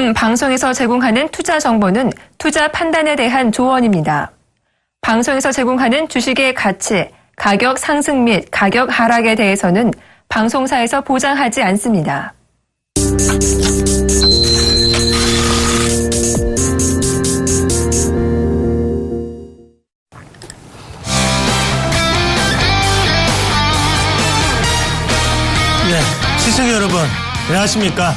요즘 방송에서 제공하는 투자 정보는 투자 판단에 대한 조언입니다. 방송에서 제공하는 주식의 가치, 가격 상승 및 가격 하락에 대해서는 방송사에서 보장하지 않습니다. 네, 시청자 여러분, 안녕하십니까?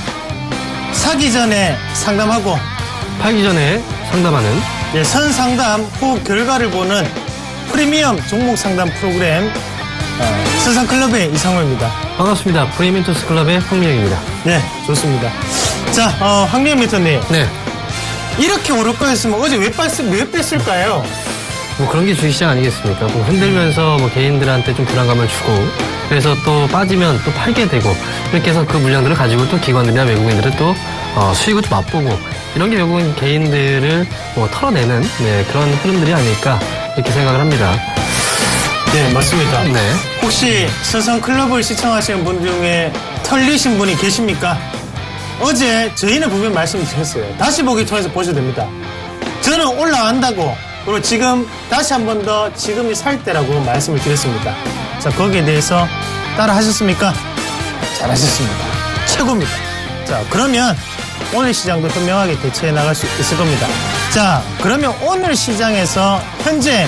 사기 전에 상담하고 팔기 전에 상담하는 선상담 후 결과를 보는 프리미엄 종목 상담 프로그램 선상클럽의 이상호입니다. 반갑습니다. 프리미엄투스 클럽의 황민영입니다. 네, 좋습니다. 자, 황민영 멘토님. 네. 이렇게 오를 거였으면 어제 왜 뺐을까요? 뭐 그런 게 주식시장 아니겠습니까? 뭐 흔들면서 뭐 개인들한테 좀 불안감을 주고 그래서 또 빠지면 또 팔게 되고 이렇게 해서 그 물량들을 가지고 또 기관들이나 외국인들은 또 수익을 좀 맛보고 이런 게 결국은 개인들을 뭐 털어내는 그런 흐름들이 아닐까 이렇게 생각을 합니다. 네, 맞습니다. 네. 혹시 선상클럽을 시청하시는 분 중에 털리신 분이 계십니까? 어제 저희는 분명히 말씀드렸어요. 다시 보기 통해서 보셔도 됩니다. 저는 올라간다고 그리고 지금 다시 한 번 더 지금이 살 때라고 말씀을 드렸습니다. 자, 거기에 대해서 따라 하셨습니까? 잘하셨습니다. 최고입니다. 자, 그러면 오늘 시장도 현명하게 대처해 나갈 수 있을 겁니다. 자, 그러면 오늘 시장에서 현재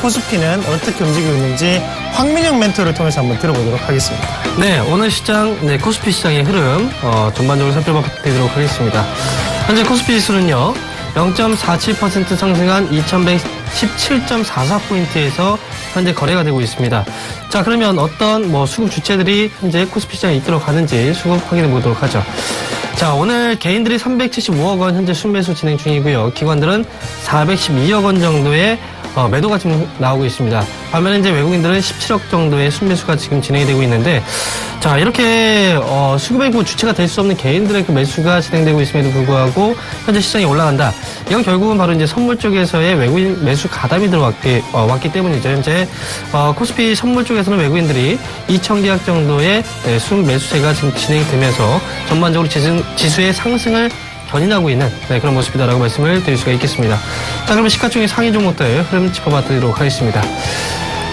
코스피는 어떻게 움직이고 있는지 황민영 멘토를 통해서 한번 들어보도록 하겠습니다. 네, 오늘 시장, 코스피 시장의 흐름 전반적으로 살펴보도록 하겠습니다. 현재 코스피 지수는요 0.47% 상승한 2117.44포인트에서 현재 거래가 되고 있습니다. 자, 그러면 어떤 수급 주체들이 현재 코스피 시장에 이끌어 가는지 수급 확인해 보도록 하죠. 자, 오늘 개인들이 375억 원 현재 순매수 진행 중이고요. 기관들은 412억 원 정도의 매도가 지금 나오고 있습니다. 반면에 이제 외국인들은 17억 정도의 순매수가 지금 진행이 되고 있는데, 자, 이렇게 수급의 주체가 될 수 없는 개인들의 그 매수가 진행되고 있음에도 불구하고 현재 시장이 올라간다. 이건 결국은 바로 이제 선물 쪽에서의 외국인 매수 가담이 왔기 때문이죠. 현재 코스피 선물 쪽에서는 외국인들이 2,000계약 정도의 순매수세가 지금 진행되면서 전반적으로 지수의 상승을 견인하고 있는 그런 모습이다라고 말씀을 드릴 수가 있겠습니다. 자, 그러면 시가총액 상위 종목들 흐름 짚어봐 드리도록 하겠습니다.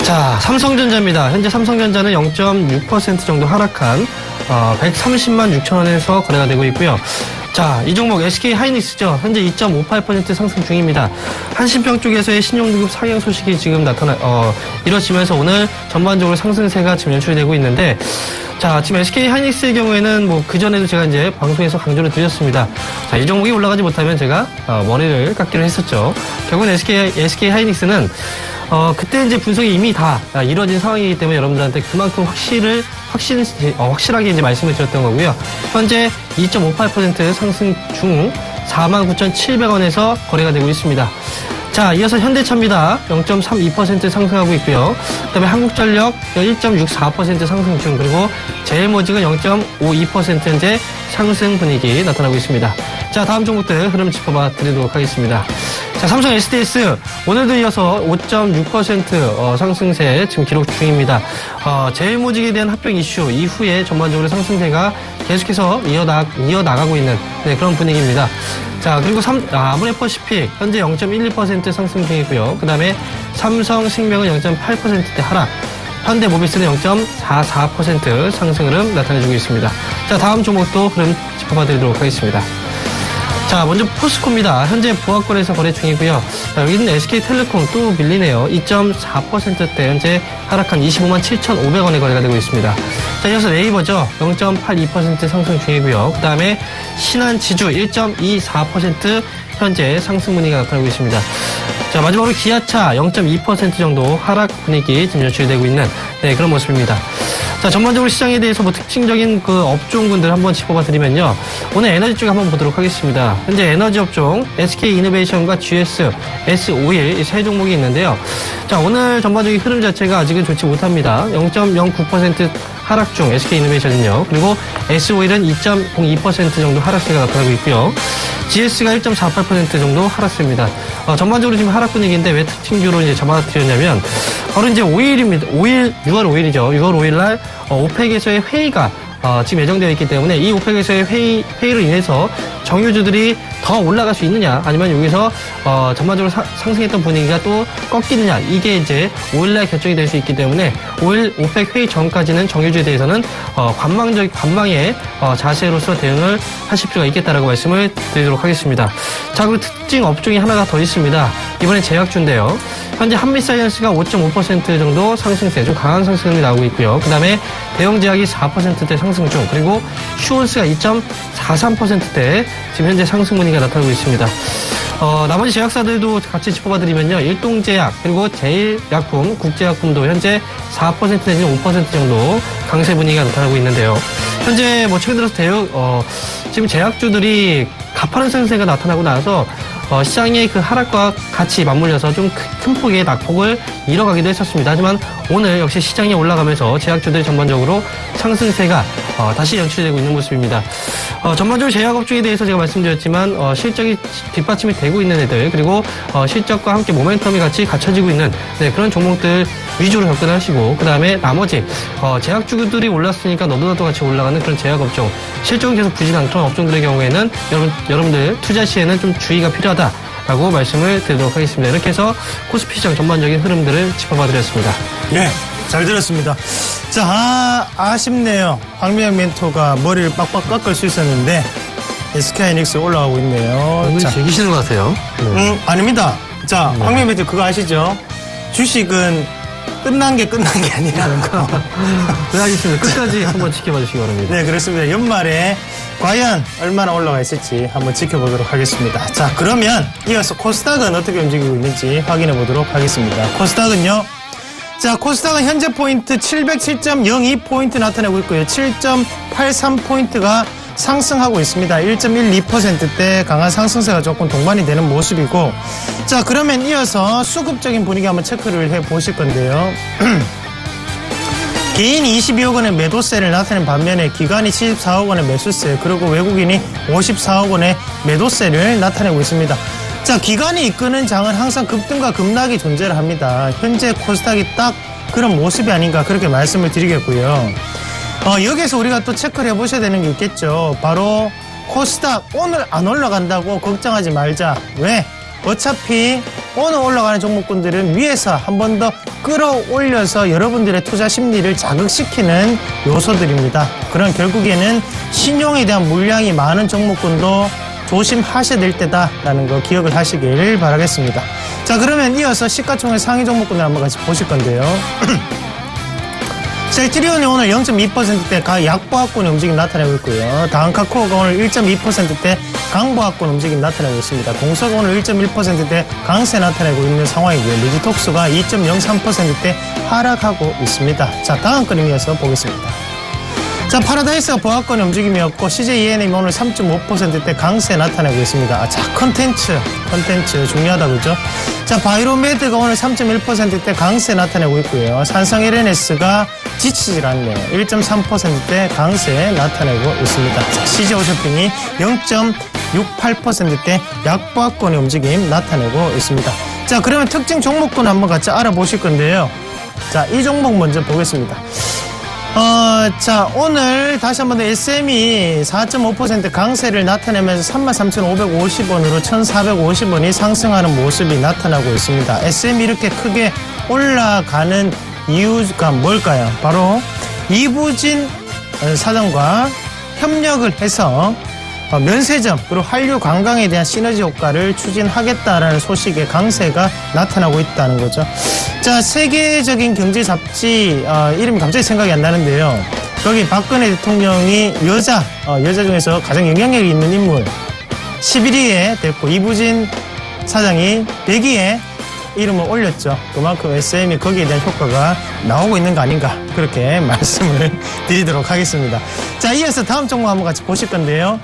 자, 삼성전자입니다. 현재 삼성전자는 0.6% 정도 하락한 130만 6천 원에서 거래가 되고 있고요. 자, 이 종목 SK 하이닉스죠. 현재 2.58% 상승 중입니다. 한신평 쪽에서의 신용등급 상향 소식이 지금 이뤄지면서 오늘 전반적으로 상승세가 지금 연출되고 있는데, 자, 지금 SK 하이닉스의 경우에는 그전에도 제가 이제 방송에서 강조를 드렸습니다. 자, 이 종목이 올라가지 못하면 제가 머리를 깎기로 했었죠. 결국은 SK 하이닉스는 그때 이제 분석이 이미 다 이루어진 상황이기 때문에 여러분들한테 그만큼 확실하게 이제 말씀을 드렸던 거고요. 현재 2.58% 상승 중 49,700원에서 거래가 되고 있습니다. 자, 이어서 현대차입니다. 0.32% 상승하고 있고요. 그다음에 한국전력 1.64% 상승 중, 그리고 제일모직은 0.52% 현재 상승 분위기 나타나고 있습니다. 자, 다음 종목들 흐름 짚어봐 드리도록 하겠습니다. 자, 삼성 SDS 오늘도 이어서 5.6% 상승세 지금 기록 중입니다. 제일모직에 대한 합병 이슈 이후에 전반적으로 상승세가 계속해서 이어나가고 있는 그런 분위기입니다. 자, 그리고 아모레퍼시픽 현재 0.12% 상승 중이고요. 그 다음에 삼성생명은 0.8%대 하락, 현대모비스는 0.44% 상승 흐름 나타내주고 있습니다. 자, 다음 종목도 흐름 짚어봐 드리도록 하겠습니다. 자, 먼저 포스코입니다. 현재 보합권에서 거래 중이고요. 자, 여기는 SK텔레콤 또 밀리네요. 2.4%대 현재 하락한 25만 7,500원에 거래가 되고 있습니다. 자, 이어서 네이버죠. 0.82% 상승 중이고요. 그 다음에 신한지주 1.24% 현재 상승 분위기가 나타나고 있습니다. 자, 마지막으로 기아차 0.2% 정도 하락 분위기 지금 연출되고 있는 그런 모습입니다. 자, 전반적으로 시장에 대해서 특징적인 그 업종군들 한번 짚어봐 드리면요. 오늘 에너지 쪽에 한번 보도록 하겠습니다. 현재 에너지 업종 SK이노베이션과 GS, S-오일 이 세 종목이 있는데요. 자, 오늘 전반적인 흐름 자체가 아직은 좋지 못합니다. 0.09% 하락 중 SK이노베이션은요. 그리고 S-오일은 2.02% 정도 하락세가 나타나고 있고요. GS가 1.48% 정도 하락세입니다. 전반적으로 지금 하락 분위기인데 왜 특징주로 이제 잡아드렸냐면 바로 이제 5일입니다. 6월 5일이죠. 6월 5일 날 오펙에서의 회의가 지금 예정되어 있기 때문에 이 오펙에서의 회의로 인해서 정유주들이 더 올라갈 수 있느냐 아니면 여기서 전반적으로 상승했던 분위기가 또 꺾이느냐 이게 이제 5일날 결정이 될 수 있기 때문에 5일 오펙 회의 전까지는 정유주에 대해서는 관망의 자세로서 대응을 하실 필요가 있겠다라고 말씀을 드리도록 하겠습니다. 자, 그리고 특징 업종이 하나가 더 있습니다. 이번엔 제약주인데요. 현재 한미사이언스가 5.5% 정도 상승세, 좀 강한 상승이 나오고 있고요. 그 다음에 대형제약이 4%대 상승 중, 그리고 슈온스가 2.43%대 지금 현재 상승 분위기가 나타나고 있습니다. 나머지 제약사들도 같이 짚어봐드리면요. 일동제약, 그리고 제일약품, 국제약품도 현재 4% 내지는 5% 정도 강세 분위기가 나타나고 있는데요. 현재 최근 들어서 지금 제약주들이 가파른 상승세가 나타나고 나서 시장의 그 하락과 같이 맞물려서 좀 큰 폭의 낙폭을 이뤄가기도 했었습니다. 하지만 오늘 역시 시장이 올라가면서 제약주들이 전반적으로 상승세가 다시 연출되고 있는 모습입니다. 전반적으로 제약업종에 대해서 제가 말씀드렸지만 실적이 뒷받침이 되고 있는 애들, 그리고 실적과 함께 모멘텀이 같이 갖춰지고 있는 그런 종목들 위주로 접근하시고, 그 다음에 나머지 제약주들이 올랐으니까 너도나도 같이 올라가는 그런 제약업종, 실적은 계속 부진한 그런 업종들의 경우에는 여러분들 투자 시에는 좀 주의가 필요하다라고 말씀을 드리도록 하겠습니다. 이렇게 해서 코스피 시장 전반적인 흐름들을 짚어봐드렸습니다. 네, 잘 들었습니다. 자, 아쉽네요. 황미영 멘토가 머리를 빡빡 깎을 수 있었는데 SK하이닉스 올라가고 있네요. 오늘 즐기시는 것 같아요. 아닙니다. 자, 황미영 멘토 그거 아시죠? 주식은 끝난 게 아니라는 거. 네, 알겠습니다. 끝까지 한번 지켜봐 주시기 바랍니다. 네, 그렇습니다. 연말에 과연 얼마나 올라가 있을지 한번 지켜보도록 하겠습니다. 자, 그러면 이어서 코스닥은 어떻게 움직이고 있는지 확인해 보도록 하겠습니다. 코스닥은요. 자, 코스닥은 현재 포인트 707.02포인트 나타내고 있고요. 7.83포인트가 상승하고 있습니다. 1.12%대 강한 상승세가 조금 동반이 되는 모습이고, 자, 그러면 이어서 수급적인 분위기 한번 체크를 해 보실 건데요. 개인이 22억 원의 매도세를 나타낸 반면에 기관이 74억 원의 매수세, 그리고 외국인이 54억 원의 매도세를 나타내고 있습니다. 자, 기관이 이끄는 장은 항상 급등과 급락이 존재를 합니다. 현재 코스닥이 딱 그런 모습이 아닌가 그렇게 말씀을 드리겠고요. 여기에서 우리가 또 체크를 해보셔야 되는 게 있겠죠. 바로 코스닥 오늘 안 올라간다고 걱정하지 말자. 왜? 어차피 오늘 올라가는 종목군들은 위에서 한 번 더 끌어올려서 여러분들의 투자 심리를 자극시키는 요소들입니다. 그럼 결국에는 신용에 대한 물량이 많은 종목군도 조심하셔야 될 때다라는 거 기억을 하시길 바라겠습니다. 자, 그러면 이어서 시가총액 상위 종목군을 한번 같이 보실 건데요. 셀트리온이 오늘 0.2%대 약보합권의 움직임 나타내고 있고요. 다한카코어가 오늘 1.2%대 강보합권 움직임 나타내고 있습니다. 동서가 오늘 1.1%대 강세 나타내고 있는 상황이고요. 루지톡스가 2.03%대 하락하고 있습니다. 자, 다음 그림 이어서 보겠습니다. 자, 파라다이스가 보합권의 움직임이었고 CJENM이 오늘 3.5%대 강세 나타내고 있습니다. 자, 컨텐츠 중요하다, 그죠? 자, 바이로메드가 오늘 3.1%대 강세 나타내고 있고요. 산성 LNS가 지치질 않네요. 1.3%대 강세 나타내고 있습니다. 자, CJ오쇼핑이 0.68%대 약보합권의 움직임 나타내고 있습니다. 자, 그러면 특징 종목군 한번 같이 알아보실 건데요. 자, 이 종목 먼저 보겠습니다. 자, 오늘 다시 한번 SM이 4.5% 강세를 나타내면서 33,550원으로 1,450원이 상승하는 모습이 나타나고 있습니다. SM이 이렇게 크게 올라가는 이유가 뭘까요? 바로 이부진 사장과 협력을 해서 면세점 그리고 한류 관광에 대한 시너지 효과를 추진하겠다라는 소식의 강세가 나타나고 있다는 거죠. 자, 세계적인 경제 잡지 이름이 갑자기 생각이 안 나는데요. 거기 박근혜 대통령이 여자 중에서 가장 영향력이 있는 인물 11위에 됐고 이부진 사장이 100위에 이름을 올렸죠. 그만큼 SM이 거기에 대한 효과가 나오고 있는 거 아닌가 그렇게 말씀을 드리도록 하겠습니다. 자, 이어서 다음 종목 한번 같이 보실 건데요.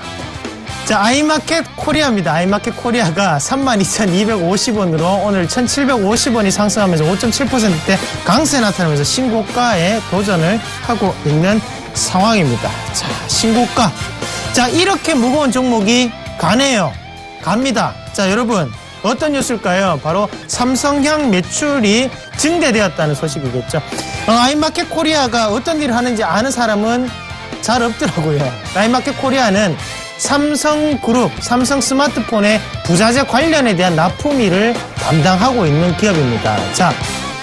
자, 아이마켓 코리아입니다. 아이마켓 코리아가 32,250원으로 오늘 1,750원이 상승하면서 5.7%대 강세 나타나면서 신고가에 도전을 하고 있는 상황입니다. 자, 신고가. 자, 이렇게 무거운 종목이 갑니다. 자, 여러분. 어떤 뉴스일까요? 바로 삼성향 매출이 증대되었다는 소식이겠죠. 아이마켓 코리아가 어떤 일을 하는지 아는 사람은 잘 없더라고요. 라인마켓 코리아는 삼성그룹, 삼성 스마트폰의 부자재 관련에 대한 납품일을 담당하고 있는 기업입니다. 자,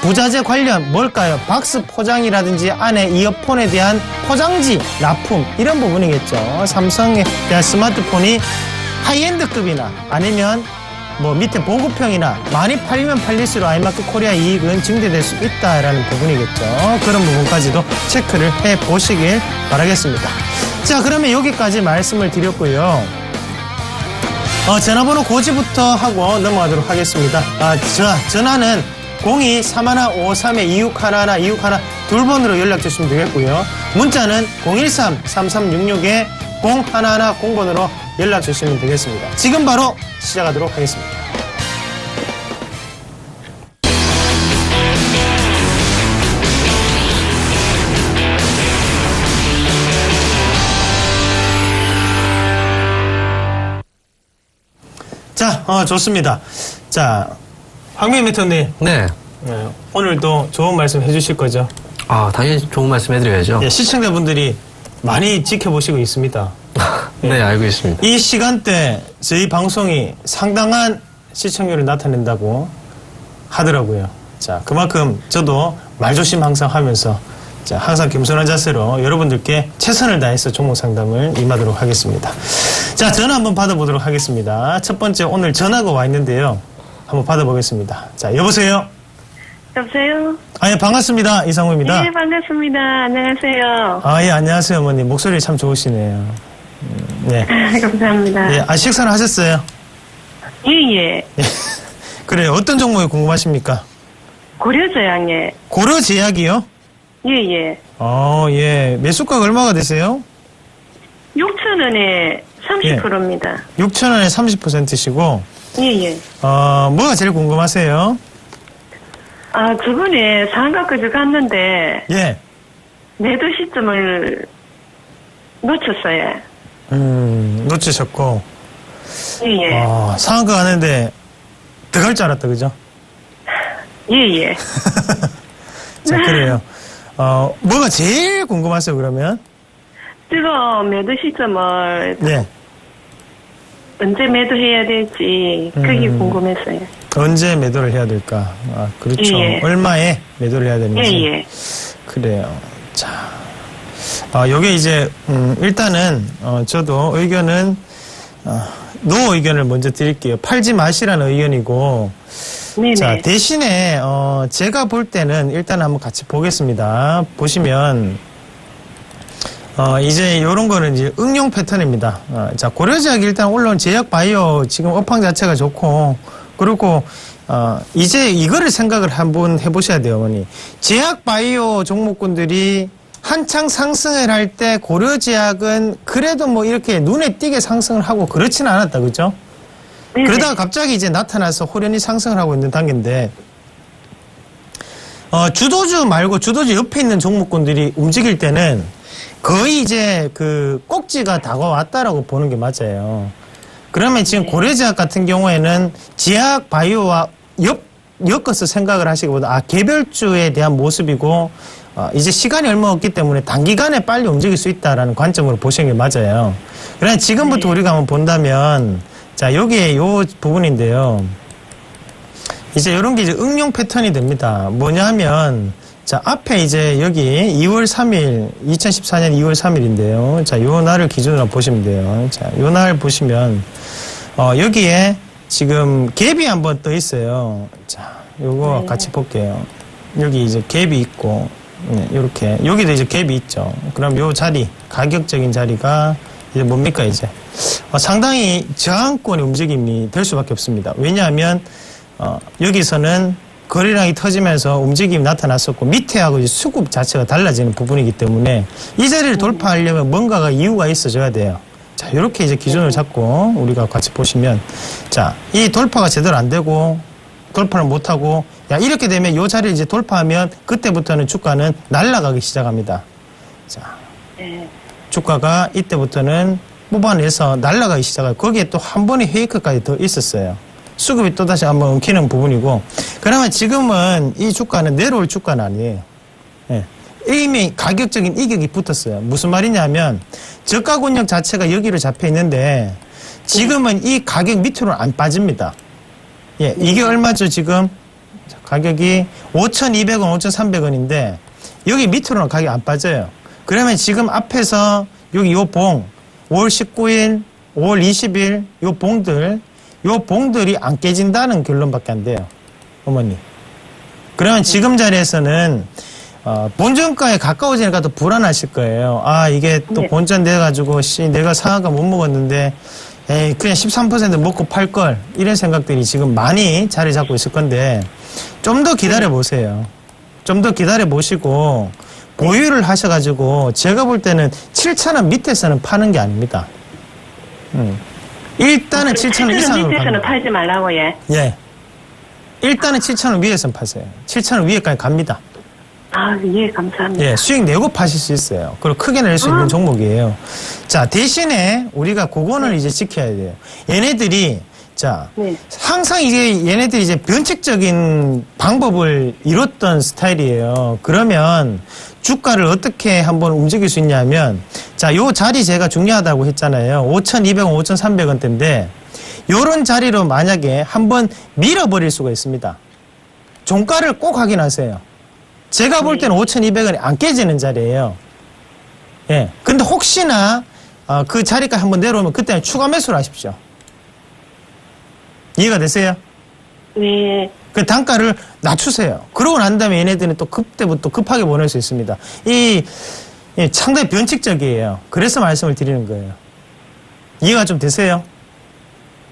부자재 관련 뭘까요? 박스 포장이라든지 안에 이어폰에 대한 포장지, 납품 이런 부분이겠죠. 삼성에 대한 스마트폰이 하이엔드급이나 아니면 뭐 밑에 보급형이나 많이 팔리면 팔릴수록 아이마켓 코리아 이익은 증대될 수 있다라는 부분이겠죠. 그런 부분까지도 체크를 해보시길 바라겠습니다. 자, 그러면 여기까지 말씀을 드렸고요. 전화번호 고지부터 하고 넘어가도록 하겠습니다. 전화는 02-3153-2611 두 번으로 연락 주시면 되겠고요. 문자는 013-3366-0110번으로 연락 주시면 되겠습니다. 지금 바로 시작하도록 하겠습니다. 자, 좋습니다. 자, 황민희 멘토님. 네. 오늘도 좋은 말씀 해주실 거죠? 당연히 좋은 말씀 해드려야죠. 시청자분들이 많이 지켜보시고 있습니다. 네, 알고 있습니다. 이 시간대 저희 방송이 상당한 시청률을 나타낸다고 하더라고요. 자, 그만큼 저도 말조심 항상 하면서 자, 항상 겸손한 자세로 여러분들께 최선을 다해서 종목 상담을 임하도록 하겠습니다. 자, 전화 한번 받아보도록 하겠습니다. 첫 번째 오늘 전화가 와 있는데요. 한번 받아보겠습니다. 자, 여보세요? 여보세요? 예, 반갑습니다. 이상우입니다. 네, 반갑습니다. 안녕하세요. 예, 안녕하세요, 어머니. 목소리 참 좋으시네요. 네. 감사합니다. 예, 식사는 하셨어요? 예. 예. 그래요. 어떤 종목이 궁금하십니까? 고려저양에. 고려제약이요? 예. 예. 매수가가 얼마가 되세요? 6,000원에 30%입니다. 6,000원에 30%시고, 예. 뭐가 제일 궁금하세요? 저번에 상가까지 갔는데, 예. 매도 시점을 놓쳤어요. 놓치셨고, 예. 상한가 가는데, 들어갈 줄 알았다, 그죠? 예. 자, 그래요. 뭐가 제일 궁금하세요, 그러면? 지금 매도 시점을 네. 언제 매도해야 될지, 그게 궁금했어요. 언제 매도를 해야 될까? 그렇죠. 예. 얼마에 매도를 해야 되는지. 예. 그래요. 자, 요게 이제, 일단은, 저도 의견은, 노 의견을 먼저 드릴게요. 팔지 마시라는 의견이고, 네네. 자, 대신에, 제가 볼 때는 일단 한번 같이 보겠습니다. 보시면, 이제 요런 거는 이제 응용 패턴입니다. 자, 고려제약이 일단 올라온 제약바이오 지금 업황 자체가 좋고, 그리고, 이제 이거를 생각을 한번 해보셔야 돼요, 어머니. 제약바이오 종목군들이 한창 상승을 할 때 고려제약은 그래도 뭐 이렇게 눈에 띄게 상승을 하고 그렇지는 않았다, 그죠? 네네. 그러다가 갑자기 이제 나타나서 호련히 상승을 하고 있는 단계인데, 주도주 말고 주도주 옆에 있는 종목군들이 움직일 때는 거의 이제 그 꼭지가 다가왔다라고 보는 게 맞아요. 그러면 지금 고려제약 같은 경우에는 제약 바이오와 엮어서 생각을 하시기보다 개별주에 대한 모습이고 이제 시간이 얼마 없기 때문에 단기간에 빨리 움직일 수 있다라는 관점으로 보시는 게 맞아요. 그러나 지금부터 우리가 한번 본다면 자, 여기에 요 부분인데요. 이제 이런 게 이제 응용 패턴이 됩니다. 뭐냐 하면 자, 앞에 이제 여기 2월 3일, 2014년 2월 3일인데요. 자, 요 날을 기준으로 보시면 돼요. 자, 요 날 보시면, 여기에 지금 갭이 한번 떠 있어요. 자, 요거 같이 볼게요. 여기 이제 갭이 있고, 네, 요렇게. 여기도 이제 갭이 있죠. 그럼 요 자리, 가격적인 자리가 이제 뭡니까, 이제. 상당히 저항권의 움직임이 될 수밖에 없습니다. 왜냐하면, 여기서는 거래량이 터지면서 움직임이 나타났었고 밑에하고 이제 수급 자체가 달라지는 부분이기 때문에 이 자리를 돌파하려면 뭔가가 이유가 있어져야 돼요. 자, 이렇게 이제 기준을 잡고 우리가 같이 보시면 자, 이 돌파가 제대로 안 되고 돌파를 못하고 야, 이렇게 되면 이 자리를 이제 돌파하면 그때부터는 주가는 날아가기 시작합니다. 자, 주가가 이때부터는 뽑아내서 날아가기 시작해요. 거기에 또 한 번의 헤이크까지 더 있었어요. 수급이 또다시 한번 엉키는 부분이고, 그러면 지금은 이 주가는 내려올 주가는 아니에요. 예. 이미 가격적인 이격이 붙었어요. 무슨 말이냐면 저가권역 자체가 여기로 잡혀 있는데 지금은 이 가격 밑으로는 안 빠집니다. 예, 이게 얼마죠 지금? 가격이 5,200원, 5,300원인데 여기 밑으로는 가격이 안 빠져요. 그러면 지금 앞에서 여기 요 봉, 5월 19일, 5월 20일 요 봉들이 안 깨진다는 결론밖에 안 돼요. 어머니. 그러면 지금 자리에서는 본전가에 가까워지니까 더 불안하실 거예요. 아, 이게 또 네. 본전 돼가지고 내가 상한가 못 먹었는데 에이, 그냥 13% 먹고 팔 걸 이런 생각들이 지금 많이 자리 잡고 있을 건데 좀 더 기다려 보세요. 좀 더 기다려 보시고 보유를 하셔가지고 제가 볼 때는 7,000원 밑에서는 파는 게 아닙니다. 일단은 7,000원 이상으로 밑에서는 갑니다. 팔지 말라고, 예. 예. 일단은 7,000원 위에서는 파세요. 7,000원 위에까지 갑니다. 아, 예, 감사합니다. 예, 수익 내고 파실 수 있어요. 그리고 크게 낼 수 있는 종목이에요. 자, 대신에 우리가 그거는 이제 지켜야 돼요. 얘네들이, 자, 네. 항상 이제 얘네들이 이제 변칙적인 방법을 이뤘던 스타일이에요. 그러면 주가를 어떻게 한번 움직일 수 있냐면, 자, 요 자리 제가 중요하다고 했잖아요. 5,200원, 5,300원대인데, 요런 자리로 만약에 한번 밀어버릴 수가 있습니다. 종가를 꼭 확인하세요. 제가 볼 때는 5,200원이 안 깨지는 자리예요. 예. 근데 혹시나 그 자리까지 한번 내려오면 그때는 추가 매수를 하십시오. 이해가 되세요? 네. 그 단가를 낮추세요. 그러고 난 다음에 얘네들은 또 그때부터 급하게 보낼 수 있습니다. 상당히 변칙적이에요. 그래서 말씀을 드리는 거예요. 이해가 좀 되세요?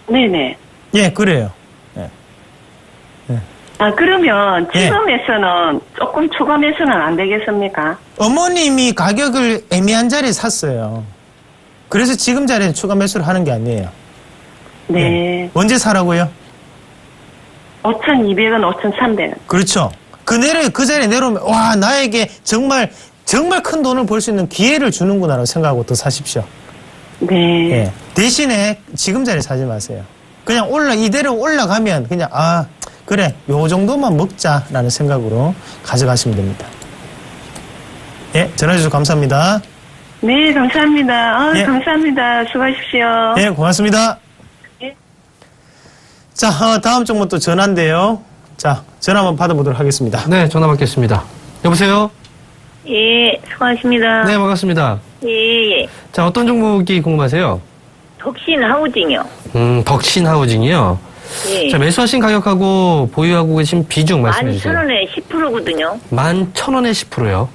네네. 예, 그래요. 아, 그러면 예. 지금에서는 조금 추가 매수는 안 되겠습니까? 어머님이 가격을 애매한 자리에 샀어요. 그래서 지금 자리에 추가 매수를 하는 게 아니에요. 네. 언제 사라고요? 5,200원, 5,300원. 그렇죠. 그 자리에 내려오면, 와, 나에게 정말 큰 돈을 벌 수 있는 기회를 주는구나라고 생각하고 더 사십시오. 네. 예. 대신에 지금 자리에 사지 마세요. 그냥 이대로 올라가면 그냥, 그래, 요 정도만 먹자라는 생각으로 가져가시면 됩니다. 예, 전화주셔서 감사합니다. 네, 감사합니다. 예. 감사합니다. 수고하십시오. 예, 고맙습니다. 예. 자, 다음 종목 또 전화인데요. 자, 전화 한번 받아보도록 하겠습니다. 네, 전화 받겠습니다. 여보세요? 예, 수고하십니다. 네, 반갑습니다. 예, 예. 자, 어떤 종목이 궁금하세요? 덕신 하우징이요. 덕신 하우징이요. 예. 자, 매수하신 가격하고 보유하고 계신 비중 말씀해 주세요. 11,000원에 10%거든요. 11,000원에 10%요.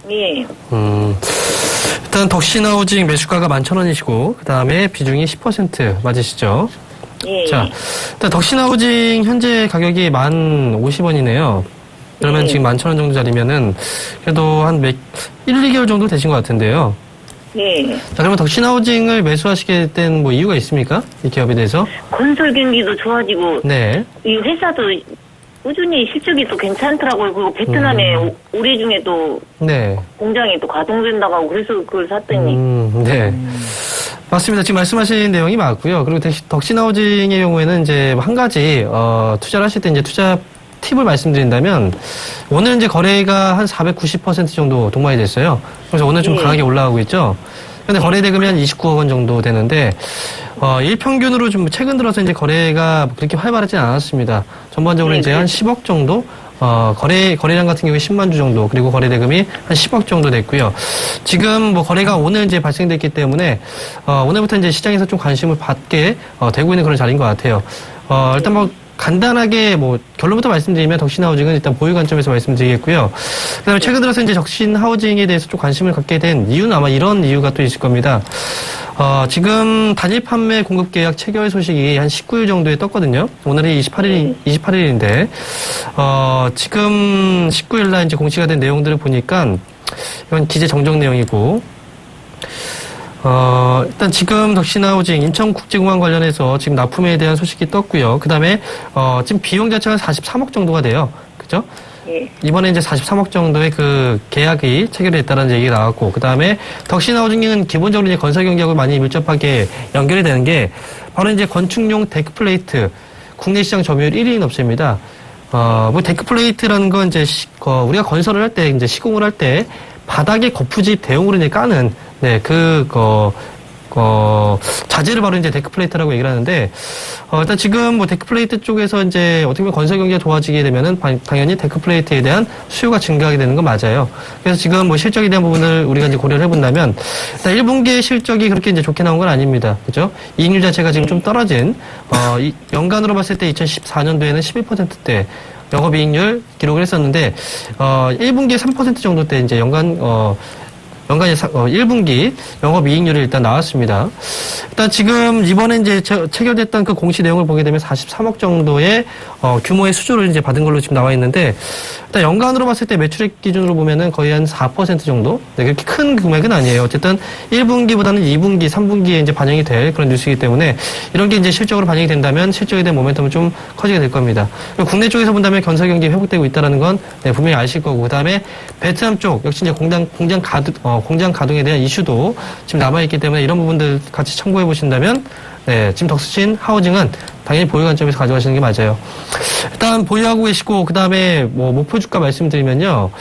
예. 일단 덕신 하우징 매수가가 11,000원이시고 그 다음에 비중이 10% 맞으시죠? 예. 자, 일단 덕신 하우징 현재 가격이 10,050원이네요. 그러면 예. 지금 11,000원 정도 자리면은 그래도 한 1, 2개월 정도 되신 것 같은데요. 예. 자, 그러면 덕신 하우징을 매수하시게 된 뭐 이유가 있습니까? 이 기업에 대해서? 건설 경기도 좋아지고, 네. 이 회사도 꾸준히 실적이 또 괜찮더라고요. 그리고 베트남에 올해 중에 또 네. 공장이 또 가동된다고 하고, 그래서 그걸 샀더니, 네. 맞습니다. 지금 말씀하신 내용이 맞고요. 그리고 덕신 하우징의 경우에는 이제 한 가지, 투자를 하실 때 이제 투자 팁을 말씀드린다면, 오늘 이제 거래가 한 490% 정도 동반이 됐어요. 그래서 오늘 좀 예. 강하게 올라가고 있죠. 근데 거래 대금이 한 29억 원 정도 되는데, 일평균으로 좀 최근 들어서 이제 거래가 그렇게 활발하진 않았습니다. 전반적으로 네, 이제 한 10억 정도, 거래량 같은 경우에 10만 주 정도, 그리고 거래 대금이 한 10억 정도 됐고요. 지금 뭐 거래가 오늘 이제 발생됐기 때문에, 오늘부터 이제 시장에서 좀 관심을 받게, 되고 있는 그런 자리인 것 같아요. 일단 뭐, 간단하게 뭐 결론부터 말씀드리면 덕신 하우징은 일단 보유 관점에서 말씀드리겠고요. 그다음에 최근 들어서 이제 덕신 하우징에 대해서 좀 관심을 갖게 된 이유는 아마 이런 이유가 또 있을 겁니다. 지금 단일 판매 공급 계약 체결 소식이 한 19일 정도에 떴거든요. 오늘이 28일인데 지금 19일 날 이제 공시가 된 내용들을 보니까 이건 기재 정정 내용이고 일단 지금 덕신하우징 인천국제공항 관련해서 지금 납품에 대한 소식이 떴고요. 그 다음에, 지금 비용 자체가 43억 정도가 돼요. 그죠? 예. 이번에 이제 43억 정도의 그 계약이 체결이 됐다는 얘기가 나왔고, 그 다음에 덕신하우징은 기본적으로 이제 건설 경기하고 많이 밀접하게 연결이 되는 게 바로 이제 건축용 데크플레이트 국내 시장 점유율 1위인 업체입니다. 뭐 데크플레이트라는 건 이제 우리가 건설을 할 때 이제 시공을 할 때 바닥에 거푸집 대용으로 이제 까는 네, 자재를 바로 이제 데크플레이트라고 얘기를 하는데, 일단 지금 뭐 데크플레이트 쪽에서 이제 어떻게 보면 건설 경기가 좋아지게 되면은 당연히 데크플레이트에 대한 수요가 증가하게 되는 건 맞아요. 그래서 지금 뭐 실적에 대한 부분을 우리가 이제 고려를 해본다면, 일단 1분기의 실적이 그렇게 이제 좋게 나온 건 아닙니다. 그죠? 이익률 자체가 지금 좀 떨어진, 연간으로 봤을 때 2014년도에는 11%대, 영업이익률 기록을 했었는데, 1분기에 3% 정도 때 이제 연간의 1분기 영업이익률이 일단 나왔습니다. 일단 지금 이번에 이제 체결됐던 그 공시 내용을 보게 되면 43억 정도의 규모의 수주를 이제 받은 걸로 지금 나와 있는데, 일단 연간으로 봤을 때 매출액 기준으로 보면은 거의 한 4% 정도? 네, 그렇게 큰 금액은 아니에요. 어쨌든 1분기보다는 2분기, 3분기에 이제 반영이 될 그런 뉴스이기 때문에 이런 게 이제 실적으로 반영이 된다면 실적에 대한 모멘텀은 좀 커지게 될 겁니다. 국내 쪽에서 본다면 건설 경기 회복되고 있다는 건 네, 분명히 아실 거고, 그 다음에 베트남 쪽 역시 이제 공장 가동에 대한 이슈도 지금 남아있기 때문에 이런 부분들 같이 참고해 보신다면, 네, 지금 덕수진 하우징은 당연히 보유 관점에서 가져가시는 게 맞아요. 일단 보유하고 계시고, 그 다음에 뭐 목표 주가 말씀드리면요.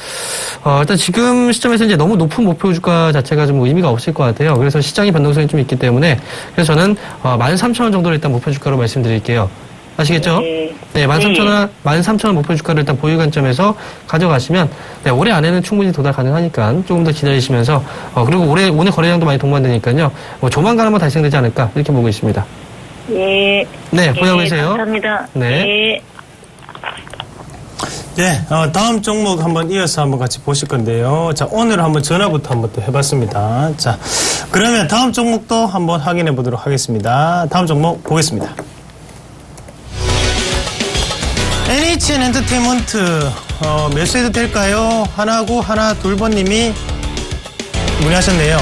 일단 지금 시점에서 이제 너무 높은 목표 주가 자체가 좀 의미가 없을 것 같아요. 그래서 시장의 변동성이 좀 있기 때문에, 그래서 저는 13,000원 정도를 일단 목표 주가로 말씀드릴게요. 아시겠죠? 네. 네, 13,000원 목표 주가를 일단 보유 관점에서 가져가시면, 네, 올해 안에는 충분히 도달 가능하니까 조금 더 기다리시면서, 그리고 오늘 거래량도 많이 동반되니까요, 조만간 한번 달성되지 않을까, 이렇게 보고 있습니다. 예. 네, 보유하고 계세요. 감사합니다. 네. 예. 네, 다음 종목 한번 이어서 한번 같이 보실 건데요. 자, 오늘 한번 전화부터 한번 또 해봤습니다. 자, 그러면 다음 종목도 한번 확인해 보도록 하겠습니다. 다음 종목 보겠습니다. NHN 엔터테인먼트, 몇 세도 될까요? 하나구, 하나, 둘번님이 문의하셨네요.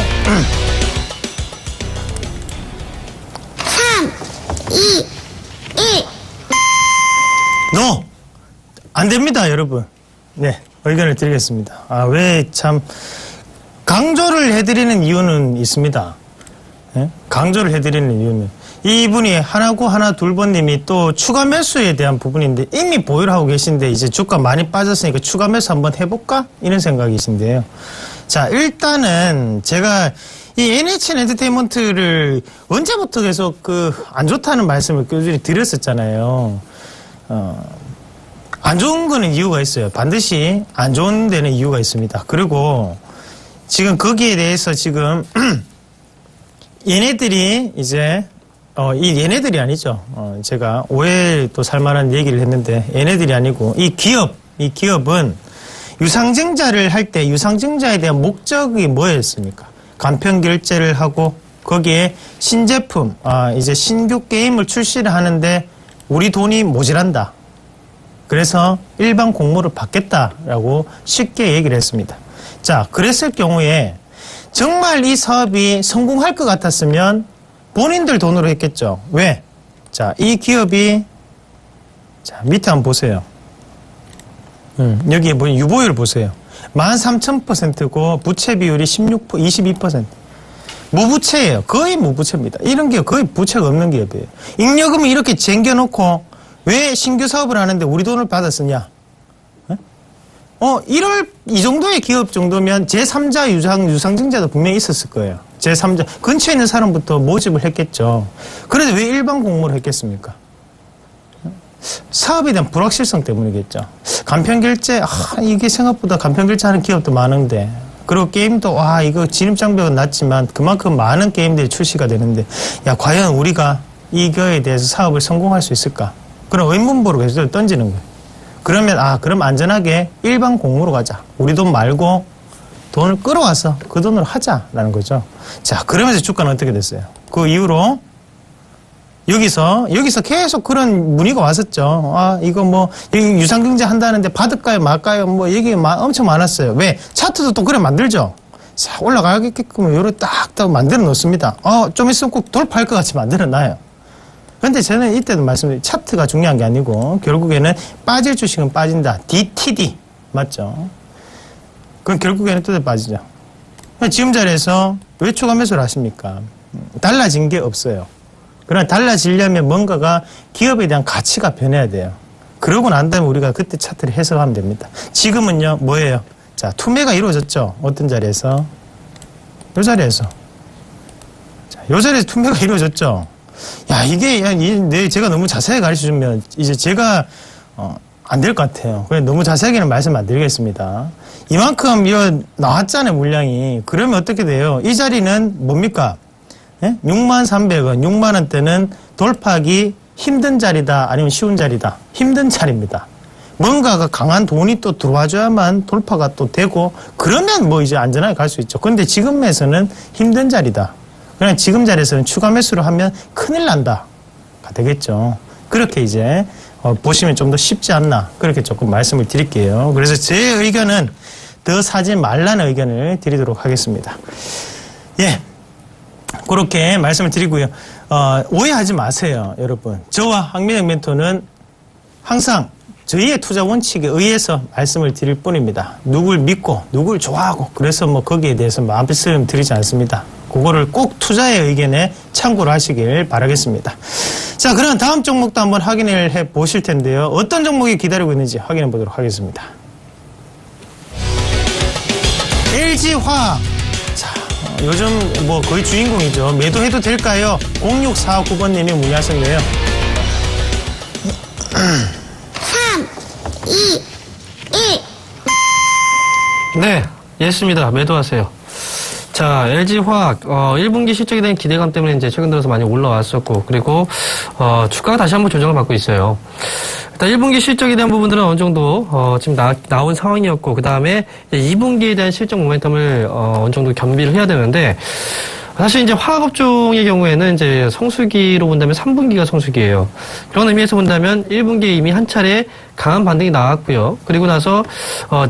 3, 2, 1. NO! 안 됩니다, 여러분. 네, 의견을 드리겠습니다. 왜 참, 강조를 해드리는 이유는 있습니다. 네? 강조를 해드리는 이유는. 이분이 하나구 하나 둘번님이 또 추가 매수에 대한 부분인데 이미 보유를 하고 계신데 이제 주가 많이 빠졌으니까 추가 매수 한번 해볼까? 이런 생각이신데요. 자, 일단은 제가 이 NHN 엔터테인먼트를 언제부터 계속 안 좋다는 말씀을 꾸준히 드렸었잖아요. 안 좋은 거는 이유가 있어요. 반드시 안 좋은 데는 이유가 있습니다. 그리고 지금 거기에 대해서 지금 얘네들이 이제 얘네들이 아니죠. 제가 오해 또 살만한 얘기를 했는데 얘네들이 아니고 이 기업은 유상증자를 할 때 유상증자에 대한 목적이 뭐였습니까? 간편 결제를 하고 거기에 신제품, 이제 신규 게임을 출시를 하는데 우리 돈이 모자란다. 그래서 일반 공모를 받겠다라고 쉽게 얘기를 했습니다. 자, 그랬을 경우에 정말 이 사업이 성공할 것 같았으면 본인들 돈으로 했겠죠. 왜? 자, 이 기업이, 자, 밑에 한번 보세요. 여기에 보면 유보율 보세요. 13,000%고 부채 비율이 22%. 무부채예요. 거의 무부채입니다. 이런 기업 거의 부채가 없는 기업이에요. 잉여금을 이렇게 쟁겨놓고 왜 신규 사업을 하는데 우리 돈을 받았느냐? 이 정도의 기업 정도면 제3자 유상증자도 분명히 있었을 거예요. 제3자, 근처에 있는 사람부터 모집을 했겠죠. 그런데 왜 일반 공모를 했겠습니까? 사업에 대한 불확실성 때문이겠죠. 간편결제, 이게 생각보다 간편결제하는 기업도 많은데, 그리고 게임도, 이거 진입장벽은 낮지만 그만큼 많은 게임들이 출시가 되는데, 과연 우리가 이거에 대해서 사업을 성공할 수 있을까? 그런 의문부로 계속 던지는 거예요. 그러면, 그럼 안전하게 일반 공모로 가자. 우리 돈 말고 돈을 끌어와서 그 돈으로 하자라는 거죠. 자, 그러면서 주가는 어떻게 됐어요? 그 이후로 여기서 계속 그런 문의가 왔었죠. 이거 뭐 유상증자 한다는데 받을까요 말까요? 뭐 얘기 엄청 많았어요. 왜? 차트도 또 그래 만들죠. 자, 올라가게끔 요렇게 딱 만들어 놓습니다. 좀 있으면 꼭 돌파할 것 같이 만들어 놔요. 근데 저는 이때도 말씀드린 차트가 중요한 게 아니고 결국에는 빠질 주식은 빠진다. DTD 맞죠? 그럼 결국에는 또 빠지죠. 지금 자리에서 왜 추가 매수를 하십니까? 달라진 게 없어요. 그러나 달라지려면 뭔가가 기업에 대한 가치가 변해야 돼요. 그러고 난 다음에 우리가 그때 차트를 해석하면 됩니다. 지금은요, 뭐예요? 자, 투매가 이루어졌죠. 어떤 자리에서? 이 자리에서. 자, 이 자리에서 투매가 이루어졌죠. 야, 이게 제가 너무 자세히 가르쳐주면 이제 제가 안 될 것 같아요. 그래서 너무 자세하게는 말씀 안 드리겠습니다. 이만큼 나왔잖아요, 물량이. 그러면 어떻게 돼요? 이 자리는 뭡니까? 예? 63,300원, 6만원대는 돌파하기 힘든 자리다, 아니면 쉬운 자리다? 힘든 자리입니다. 뭔가가 강한 돈이 또 들어와줘야만 돌파가 또 되고, 그러면 뭐 이제 안전하게 갈 수 있죠. 그런데 지금에서는 힘든 자리다. 그냥 지금 자리에서는 추가 매수를 하면 큰일 난다가 되겠죠. 그렇게 이제 보시면 좀 더 쉽지 않나, 그렇게 조금 말씀을 드릴게요. 그래서 제 의견은 더 사지 말라는 의견을 드리도록 하겠습니다. 예, 그렇게 말씀을 드리고요. 오해하지 마세요, 여러분. 저와 황민영 멘토는 항상 저희의 투자 원칙에 의해서 말씀을 드릴 뿐입니다. 누굴 믿고 누굴 좋아하고 그래서 뭐 거기에 대해서 말씀 드리지 않습니다. 그거를 꼭 투자의 의견에 참고를 하시길 바라겠습니다. 자, 그럼 다음 종목도 한번 확인을 해 보실 텐데요. 어떤 종목이 기다리고 있는지 확인해 보도록 하겠습니다. LG화학. 자, 요즘 뭐 거의 주인공이죠. 매도해도 될까요? 0649번님이 문의하셨네요. 3, 2, 1. 네, 예습니다. 매도하세요. 자, LG화학 1분기 실적에 대한 기대감 때문에 이제 최근 들어서 많이 올라왔었고, 그리고 주가가 다시 한번 조정을 받고 있어요. 일단 1분기 실적에 대한 부분들은 어느 정도 지금 나온 상황이었고, 그 다음에 2분기에 대한 실적 모멘텀을 어느 정도 겸비를 해야 되는데, 사실 이제 화학업종의 경우에는 이제 성수기로 본다면 3분기가 성수기예요. 그런 의미에서 본다면 1분기에 이미 한 차례 강한 반등이 나왔고요. 그리고 나서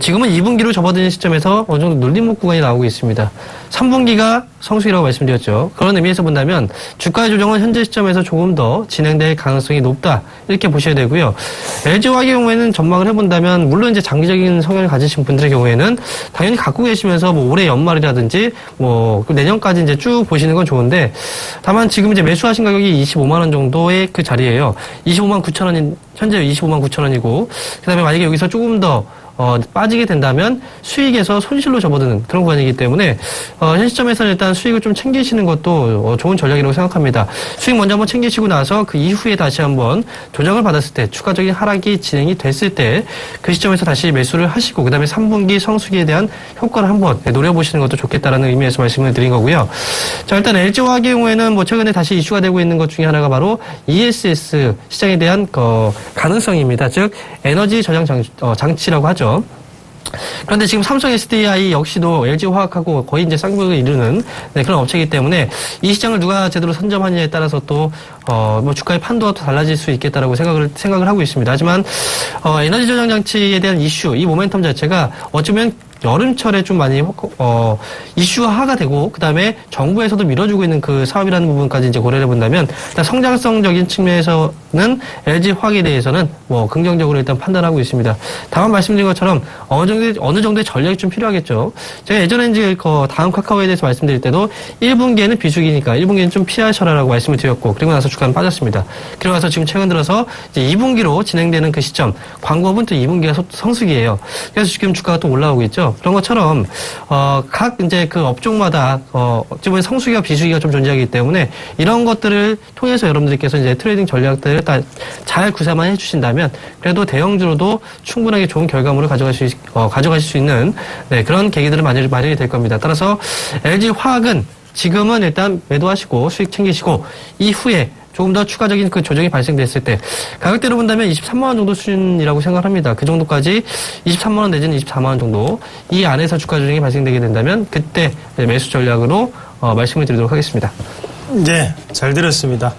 지금은 2분기로 접어드는 시점에서 어느 정도 눌림목 구간이 나오고 있습니다. 3분기가 성수기라고 말씀드렸죠. 그런 의미에서 본다면 주가의 조정은 현재 시점에서 조금 더 진행될 가능성이 높다, 이렇게 보셔야 되고요. LG화학의 경우에는 전망을 해본다면 물론 이제 장기적인 성향을 가지신 분들의 경우에는 당연히 갖고 계시면서 뭐 올해 연말이라든지 뭐 내년까지 이제 쭉 보시는 건 좋은데, 다만 지금 이제 매수하신 가격이 25만 원 정도의 그 자리예요. 25만 9천 원인, 현재 25만 9천 원이고, 그 다음에 만약에 여기서 조금 더 빠지게 된다면 수익에서 손실로 접어드는 그런 구간이기 때문에 현 시점에서는 일단 수익을 좀 챙기시는 것도 좋은 전략이라고 생각합니다. 수익 먼저 한번 챙기시고 나서 그 이후에 다시 한번 조정을 받았을 때, 추가적인 하락이 진행이 됐을 때 그 시점에서 다시 매수를 하시고, 그 다음에 3분기 성수기에 대한 효과를 한번 노려보시는 것도 좋겠다라는 의미에서 말씀을 드린 거고요. 자, 일단 LG화학의 경우에는 뭐 최근에 다시 이슈가 되고 있는 것 중에 하나가 바로 ESS 시장에 대한 가능성입니다. 즉 에너지 저장 장치라고 하죠. 그런데 지금 삼성 SDI 역시도 LG화학하고 거의 이제 쌍벽을 이루는 그런 업체이기 때문에 이 시장을 누가 제대로 선점하느냐에 따라서 또 뭐 주가의 판도가 또 달라질 수 있겠다라고 생각을 하고 있습니다. 하지만 에너지 저장 장치에 대한 이슈, 이 모멘텀 자체가 어쩌면 여름철에 좀 많이 이슈화가 되고, 그 다음에 정부에서도 밀어주고 있는 그 사업이라는 부분까지 이제 고려를 해본다면, 일단 성장성적인 측면에서는 LG화학에 대해서는 뭐 긍정적으로 일단 판단하고 있습니다. 다만 말씀드린 것처럼 어느 정도의 전략이 좀 필요하겠죠. 제가 예전에 이제 다음 카카오에 대해서 말씀드릴 때도 1분기에는 비수기니까 1분기에는 좀 피하셔라라고 말씀을 드렸고, 그리고 나서 주가는 빠졌습니다. 그리고 나서 지금 최근 들어서 이제 2분기로 진행되는 그 시점, 광고업은 또 2분기가 성수기예요. 그래서 지금 주가가 또 올라오고 있죠. 그런 것처럼 각 이제 그 업종마다 어찌 보면 성수기와 비수기가 좀 존재하기 때문에 이런 것들을 통해서 여러분들께서 이제 트레이딩 전략들을 잘 구사만 해주신다면 그래도 대형주로도 충분하게 좋은 결과물을 가져가실 수 있는 그런 계기들을 마련이 될 겁니다. 따라서 LG화학은 지금은 일단 매도하시고 수익 챙기시고, 이후에 조금 더 추가적인 그 조정이 발생됐을 때 가격대로 본다면 23만 원 정도 수준이라고 생각합니다. 그 정도까지 23만 원 내지는 24만 원 정도 이 안에서 주가 조정이 발생되게 된다면 그때 매수 전략으로 말씀을 드리도록 하겠습니다. 네, 잘 들었습니다.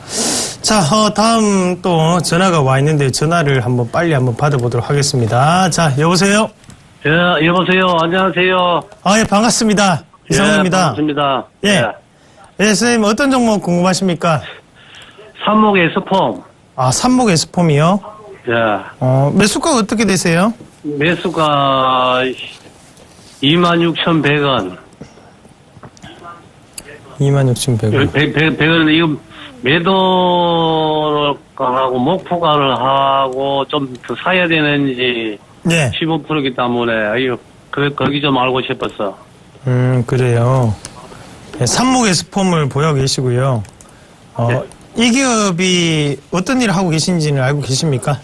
자, 다음 또 전화가 와 있는데 전화를 빨리 한번 받아보도록 하겠습니다. 자, 여보세요? 예, 여보세요. 안녕하세요. 예, 반갑습니다. 이상호입니다. 반갑습니다. 예. 예, 선생님, 어떤 종목 궁금하십니까? 삼목 에스폼. 삼목 에스폼이요? 예. 매수가가 어떻게 되세요? 매수가 26,100원. 26,100원. 100원, 이거 매도가하고 목표가를 하고 좀 더 사야 되는지. 네. 15%이기 때문에, 이거 거기 좀 알고 싶었어. 그래요. 네, 삽목의 스폼을 보유하고 계시고요. 이 기업이 어떤 일을 하고 계신지는 알고 계십니까?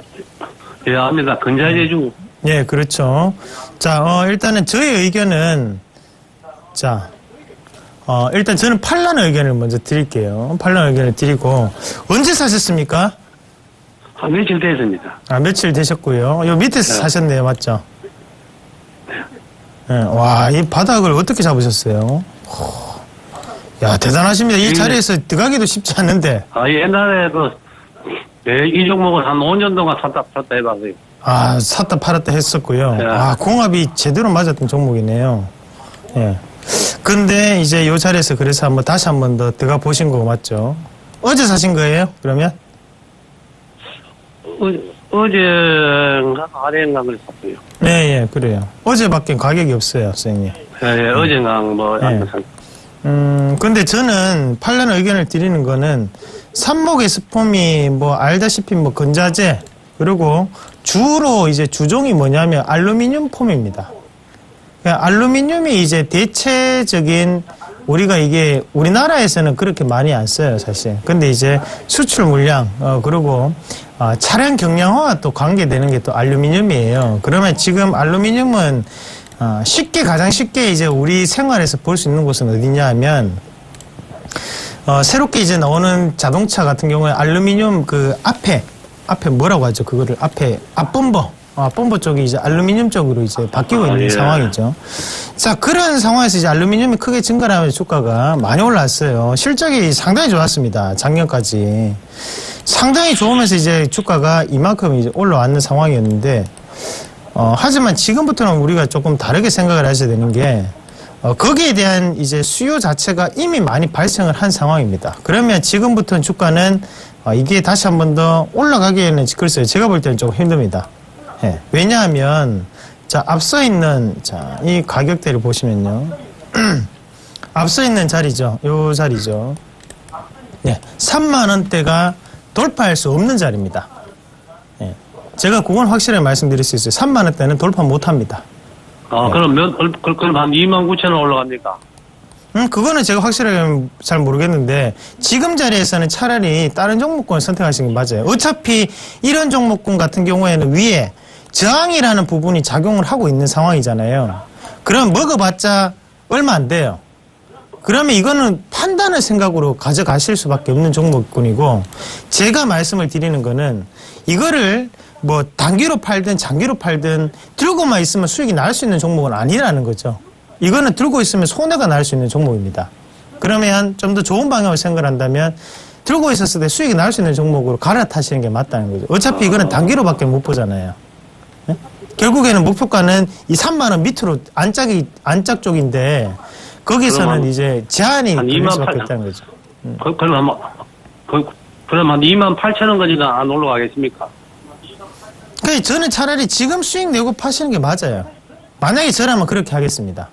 예, 압니다. 근자재주. 예, 그렇죠. 자, 일단은 저의 의견은, 자, 일단 저는 판란 의견을 먼저 드릴게요. 판란 의견을 드리고, 언제 사셨습니까? 한 며칠 됐습니다. 며칠 되셨고요. 요 밑에서 네. 사셨네요, 맞죠? 네. 와, 이 바닥을 어떻게 잡으셨어요? 야, 대단하십니다. 이 자리에서 들어가기도 쉽지 않은데. 옛날에 이 종목을 한 5년 동안 샀다 해봤어요. 샀다 팔았다 했었고요. 네. 공합이 제대로 맞았던 종목이네요. 예. 근데 이제 요 자리에서 그래서 다시 한 번 더 들어가 보신 거 맞죠? 어제 사신 거예요? 그러면? 어제인가 아래인가 그랬었어요. 예, 그래요. 어제밖에 가격이 없어요, 선생님. 예, 어제인가 예. 근데 저는 판란 의견을 드리는 거는 삽목의 스폼이 알다시피 건자재 그리고 주로 이제 주종이 뭐냐면 알루미늄 폼입니다. 그러니까 알루미늄이 이제 대체적인 우리가 이게 우리나라에서는 그렇게 많이 안 써요, 사실. 근데 이제 수출 물량, 그리고 차량 경량화와 또 관계되는 게 또 알루미늄이에요. 그러면 지금 알루미늄은 가장 쉽게 이제 우리 생활에서 볼 수 있는 곳은 어디냐 하면, 새롭게 이제 나오는 자동차 같은 경우에 알루미늄 앞에 뭐라고 하죠? 그거를 앞범버 쪽이 이제 알루미늄 쪽으로 이제 바뀌고 있는 예. 상황이죠. 자, 그런 상황에서 이제 알루미늄이 크게 증가하면서 주가가 많이 올랐어요. 실적이 상당히 좋았습니다. 작년까지. 상당히 좋으면서 이제 주가가 이만큼 이제 올라왔는 상황이었는데, 하지만 지금부터는 우리가 조금 다르게 생각을 하셔야 되는 게, 거기에 대한 이제 수요 자체가 이미 많이 발생을 한 상황입니다. 그러면 지금부터는 주가는 이게 다시 한 번 더 올라가기에는 글쎄요. 제가 볼 때는 조금 힘듭니다. 예. 왜냐하면, 자, 앞서 있는, 자, 이 가격대를 보시면요. 앞서 있는 자리죠. 요 자리죠. 네. 3만원대가 돌파할 수 없는 자리입니다. 예. 제가 그건 확실하게 말씀드릴 수 있어요. 3만원대는 돌파 못 합니다. 그럼 그럼 한 29,000원 올라갑니까? 그거는 제가 확실하게 잘 모르겠는데, 지금 자리에서는 차라리 다른 종목군을 선택하시는 게 맞아요. 어차피 이런 종목군 같은 경우에는 위에 저항이라는 부분이 작용을 하고 있는 상황이잖아요. 그럼 먹어봤자 얼마 안 돼요. 그러면 이거는 판단의 생각으로 가져가실 수밖에 없는 종목군이고, 제가 말씀을 드리는 거는 이거를 단기로 팔든 장기로 팔든 들고만 있으면 수익이 날 수 있는 종목은 아니라는 거죠. 이거는 들고 있으면 손해가 날 수 있는 종목입니다. 그러면 좀 더 좋은 방향을 생각을 한다면 들고 있었을 때 수익이 날 수 있는 종목으로 갈아타시는 게 맞다는 거죠. 어차피 이거는 단기로밖에 못 보잖아요. 네? 결국에는 목표가는 이 3만원 밑으로 안짝 쪽인데 거기서는 이제 제한이 걸릴 수밖에 없다는 거죠. 그럼 한 28,000원까지는 안 올라가겠습니까? 그러니까 저는 차라리 지금 수익 내고 파시는 게 맞아요. 만약에 저라면 그렇게 하겠습니다.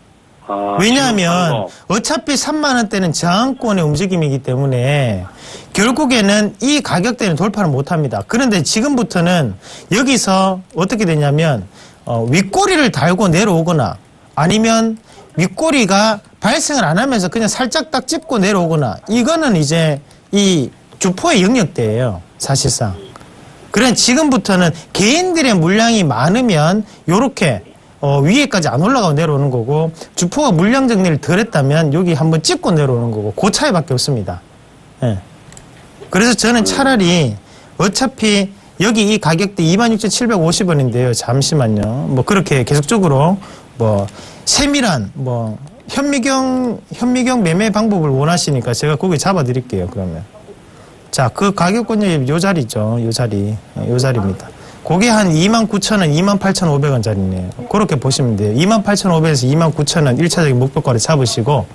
왜냐하면 어차피 3만원대는 저항권의 움직임이기 때문에 결국에는 이 가격대는 돌파를 못합니다. 그런데 지금부터는 여기서 어떻게 되냐면 윗꼬리를 달고 내려오거나 아니면 윗꼬리가 발생을 안 하면서 그냥 살짝 딱 짚고 내려오거나, 이거는 이제 이 주포의 영역대예요, 사실상. 그런 지금부터는 개인들의 물량이 많으면 요렇게 위에까지 안 올라가고 내려오는 거고, 주포가 물량 정리를 덜 했다면 여기 한번 찍고 내려오는 거고, 그 차이밖에 없습니다. 예. 그래서 저는 차라리 어차피 여기 이 가격대 26,750원인데요. 잠시만요. 그렇게 계속적으로 세밀한 현미경 매매 방법을 원하시니까 제가 거기 잡아 드릴게요, 그러면. 자, 그 가격권이 요 자리죠. 요 자리입니다. 그게 한 29,000원, 28,500원 짜리네요. 그렇게 보시면 돼요. 28,500원에서 29,000원 1차적인 목표가를 잡으시고,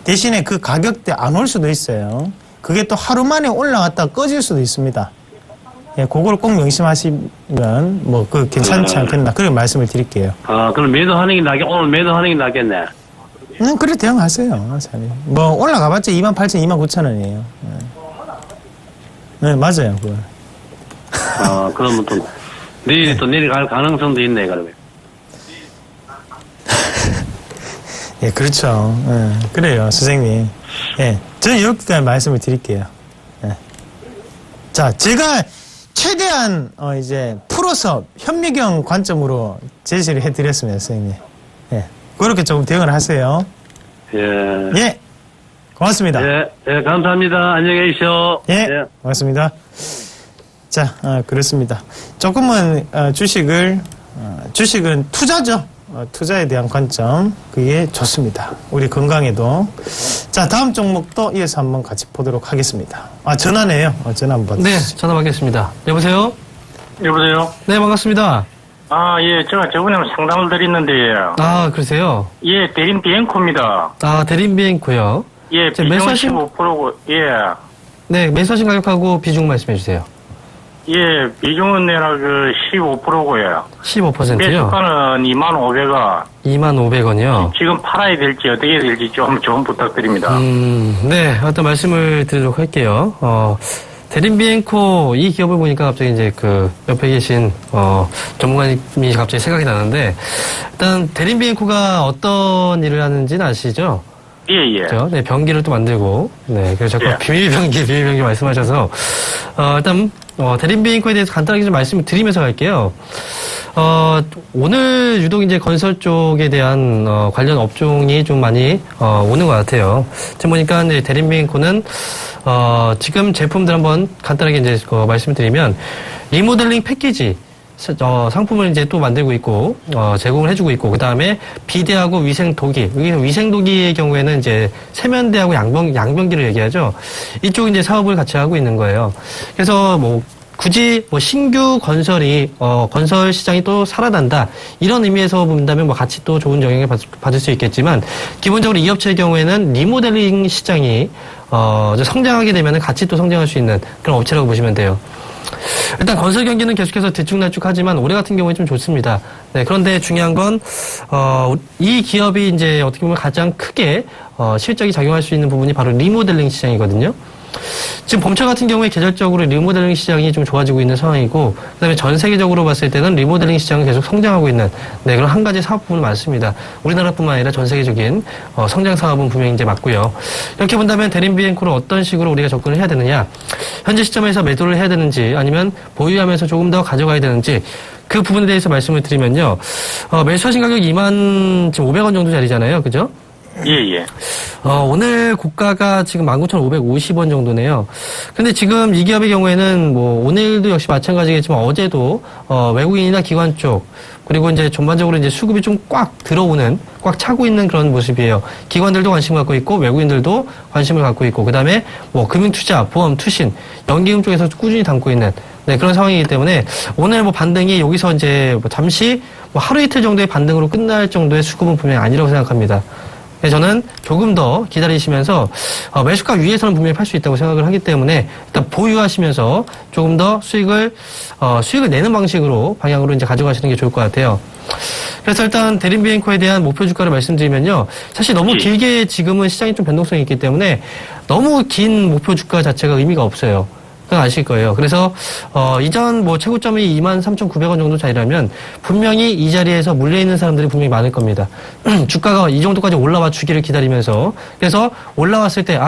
대신에 그 가격대 안 올 수도 있어요. 그게 또 하루 만에 올라갔다가 꺼질 수도 있습니다. 예, 그걸 꼭 명심하시면 괜찮지 않겠나, 그렇게 말씀을 드릴게요. 그럼 매도하는 게 오늘 매도하는 게 낫겠네. 그래 대응하세요. 올라가봤자 28,000원, 29,000원이에요. 네, 맞아요, 그걸. 그러면 또 내일 또 내려갈 가능성도 있네, 그러면. 예, 그렇죠. 예, 그래요, 선생님. 예, 저는 이렇게까지 말씀을 드릴게요. 예. 자, 제가 최대한, 이제, 풀어서 현미경 관점으로 제시를 해드렸습니다, 선생님. 예, 그렇게 조금 대응을 하세요. 예. 예, 고맙습니다. 예, 예, 감사합니다. 안녕히 계십시오. 예, 고맙습니다. 자, 그렇습니다. 조금은, 주식은 투자죠. 투자에 대한 관점, 그게 좋습니다. 우리 건강에도. 자, 다음 종목도 이어서 한번 같이 보도록 하겠습니다. 전화네요. 전화 한번. 네, 전화 받겠습니다. 여보세요? 여보세요? 네, 반갑습니다. 아, 예, 제가 저번에 상담을 드렸는데요. 아, 그러세요? 예, 대림 비엔코입니다. 아, 대림비행코요. 예, 자, 비중은 매수하신- 15%고, 예. 네, 매수하신 가격하고 비중 말씀해 주세요. 예, 비중은 내가 15%고요. 15%요? 매수가는 25,000원. 25,000원이요. 지금 팔아야 될지 어떻게 될지 좀 부탁드립니다. 네, 어떤 말씀을 드리도록 할게요. 대림비행코 이 기업을 보니까 갑자기 이제 그 옆에 계신, 전문가님이 갑자기 생각이 나는데, 일단 대림비행코가 어떤 일을 하는지는 아시죠? 예, 예. 그렇죠? 네, 변기를 또 만들고, 네, 그래서 자꾸 예. 비밀변기 말씀하셔서, 일단, 대림비행코에 대해서 간단하게 좀 말씀을 드리면서 갈게요. 오늘 유독 이제 건설 쪽에 대한, 관련 업종이 좀 많이, 오는 것 같아요. 지금 보니까 이제 대림비행코는, 지금 제품들 한번 간단하게 이제, 말씀을 드리면, 리모델링 패키지, 상품을 이제 또 만들고 있고, 제공을 해주고 있고, 그 다음에 비대하고 위생도기. 여기서 위생도기의 경우에는 이제 세면대하고 양변기를 얘기하죠. 이쪽 이제 사업을 같이 하고 있는 거예요. 그래서 굳이 신규 건설이, 건설 시장이 또 살아난다. 이런 의미에서 본다면 같이 또 좋은 영향을 받을 수 있겠지만, 기본적으로 이 업체의 경우에는 리모델링 시장이, 성장하게 되면 같이 또 성장할 수 있는 그런 업체라고 보시면 돼요. 일단 건설 경기는 계속해서 들쭉날쭉하지만 올해 같은 경우에 좀 좋습니다. 네, 그런데 중요한 건 이 기업이 이제 어떻게 보면 가장 크게 실적이 작용할 수 있는 부분이 바로 리모델링 시장이거든요. 지금 범철 같은 경우에 계절적으로 리모델링 시장이 좀 좋아지고 있는 상황이고, 그다음에 전 세계적으로 봤을 때는 리모델링 시장은 계속 성장하고 있는 그런 한 가지 사업 부분이 많습니다. 우리나라뿐만 아니라 전 세계적인 성장 사업은 분명히 이제 맞고요. 이렇게 본다면 대림비엔코를 어떤 식으로 우리가 접근을 해야 되느냐, 현재 시점에서 매도를 해야 되는지 아니면 보유하면서 조금 더 가져가야 되는지 그 부분에 대해서 말씀을 드리면요. 매수하신 가격 25,500원 정도 자리잖아요, 그죠? 예, 예. 오늘 고가가 지금 19,550원 정도네요. 근데 지금 이 기업의 경우에는 오늘도 역시 마찬가지겠지만 어제도, 외국인이나 기관 쪽, 그리고 이제 전반적으로 이제 수급이 좀 꽉 차고 있는 그런 모습이에요. 기관들도 관심 갖고 있고, 외국인들도 관심을 갖고 있고, 그 다음에 금융투자, 보험, 투신, 연기금 쪽에서 꾸준히 담고 있는, 네, 그런 상황이기 때문에 오늘 반등이 여기서 이제 잠시 하루 이틀 정도의 반등으로 끝날 정도의 수급은 분명히 아니라고 생각합니다. 저는 조금 더 기다리시면서 매수가 위에서는 분명히 팔 수 있다고 생각을 하기 때문에 일단 보유하시면서 조금 더 수익을 내는 방향으로 이제 가져가시는 게 좋을 것 같아요. 그래서 일단 대림비엔코에 대한 목표 주가를 말씀드리면요. 사실 너무 길게 지금은 시장이 좀 변동성이 있기 때문에 너무 긴 목표 주가 자체가 의미가 없어요. 그건 아실 거예요. 그래서 이전 최고점이 23,900원 정도 자리라면 분명히 이 자리에서 물려있는 사람들이 분명히 많을 겁니다. 주가가 이 정도까지 올라와 주기를 기다리면서, 그래서 올라왔을 때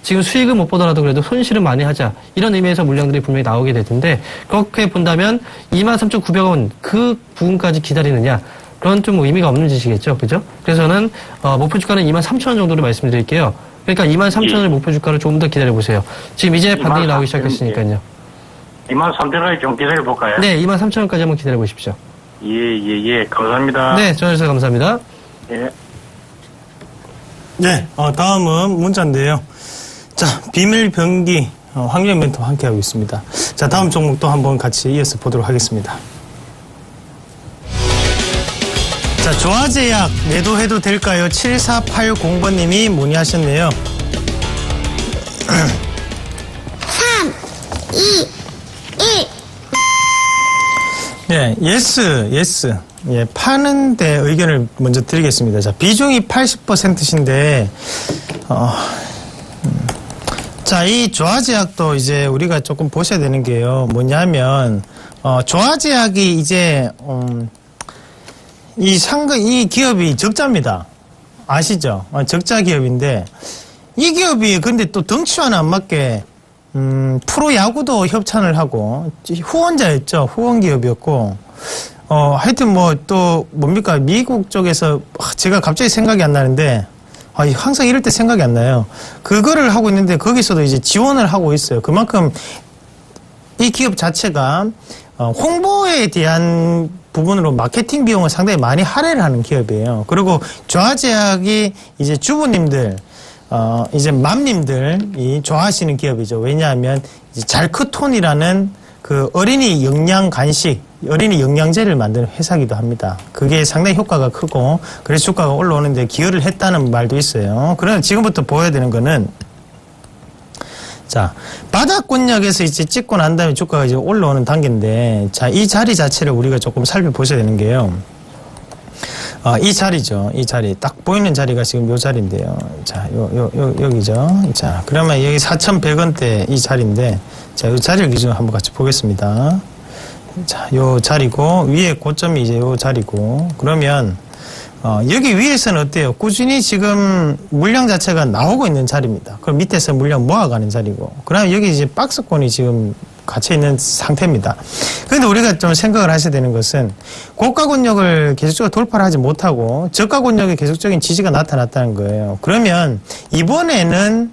지금 수익은 못 보더라도 그래도 손실은 많이 하자, 이런 의미에서 물량들이 분명히 나오게 될 텐데, 그렇게 본다면 23,900원 그 부분까지 기다리느냐, 그런 좀 의미가 없는 짓이겠죠, 그죠? 그래서 저는 목표 주가는 23,000원 정도로 말씀드릴게요. 그러니까 23,000원을 목표 주가를 조금 더 기다려보세요. 지금 이제 반등이 나오기 시작했으니까요. 23,000원까지 좀 기다려볼까요? 네, 23,000원까지 한번 기다려보십시오. 예. 감사합니다. 네, 전화주셔서 감사합니다. 예. 네, 다음은 문자인데요. 자, 비밀 변기 환경 멘토와 함께하고 있습니다. 자, 다음 종목도 한번 같이 이어서 보도록 하겠습니다. 자, 조화제약 매도해도 될까요? 7480번님이 문의하셨네요. 3, 2, 1. 네, 예스. 예, 파는데 의견을 먼저 드리겠습니다. 자, 비중이 80%신데, 자, 이 조화제약도 이제 우리가 조금 보셔야 되는 게요. 뭐냐면, 조화제약이 이제, 이 기업이 적자입니다. 아시죠? 적자 기업인데 이 기업이 근데 또 덩치와는 안 맞게 프로야구도 협찬을 하고 후원자였죠. 후원 기업이었고 하여튼 뭐 또 뭡니까 미국 쪽에서 제가 갑자기 생각이 안 나는데 항상 이럴 때 생각이 안 나요. 그거를 하고 있는데 거기서도 이제 지원을 하고 있어요. 그만큼 이 기업 자체가 홍보에 대한 부분으로 마케팅 비용을 상당히 많이 할애를 하는 기업이에요. 그리고 조화제약이 이제 주부님들, 이제 맘님들이 좋아하시는 기업이죠. 왜냐하면 이제 잘크톤이라는 그 어린이 영양 간식, 어린이 영양제를 만드는 회사기도 합니다. 그게 상당히 효과가 크고 그래서 주가가 올라오는데 기여를 했다는 말도 있어요. 그러나 지금부터 보여야 되는 거는 자, 바닥권역에서 이제 찍고 난 다음에 주가가 이제 올라오는 단계인데, 자, 이 자리 자체를 우리가 조금 살펴보셔야 되는 게요. 이 자리죠. 이 자리. 딱 보이는 자리가 지금 요 자리인데요. 자, 여기죠. 자, 그러면 여기 4,100원대 이 자리인데, 자, 요 자리를 기준으로 한번 같이 보겠습니다. 자, 요 자리고, 위에 고점이 이제 요 자리고, 그러면, 여기 위에서는 어때요? 꾸준히 지금 물량 자체가 나오고 있는 자리입니다. 그럼 밑에서 물량 모아가는 자리고. 그러면 여기 이제 박스권이 지금 갇혀 있는 상태입니다. 그런데 우리가 좀 생각을 하셔야 되는 것은 고가 권역을 계속적으로 돌파를 하지 못하고 저가 권역에 계속적인 지지가 나타났다는 거예요. 그러면 이번에는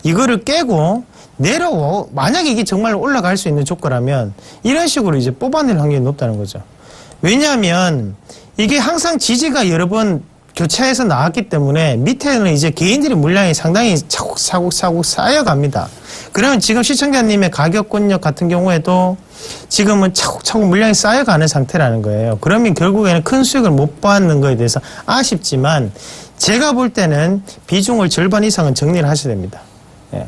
이거를 깨고 만약에 이게 정말 올라갈 수 있는 조건이라면 이런 식으로 이제 뽑아낼 확률이 높다는 거죠. 왜냐하면 이게 항상 지지가 여러 번 교차해서 나왔기 때문에 밑에는 이제 개인들의 물량이 상당히 차곡차곡 쌓여갑니다. 그러면 지금 시청자님의 가격 권역 같은 경우에도 지금은 차곡차곡 물량이 쌓여가는 상태라는 거예요. 그러면 결국에는 큰 수익을 못 받는 거에 대해서 아쉽지만 제가 볼 때는 비중을 절반 이상은 정리를 하셔야 됩니다. 예.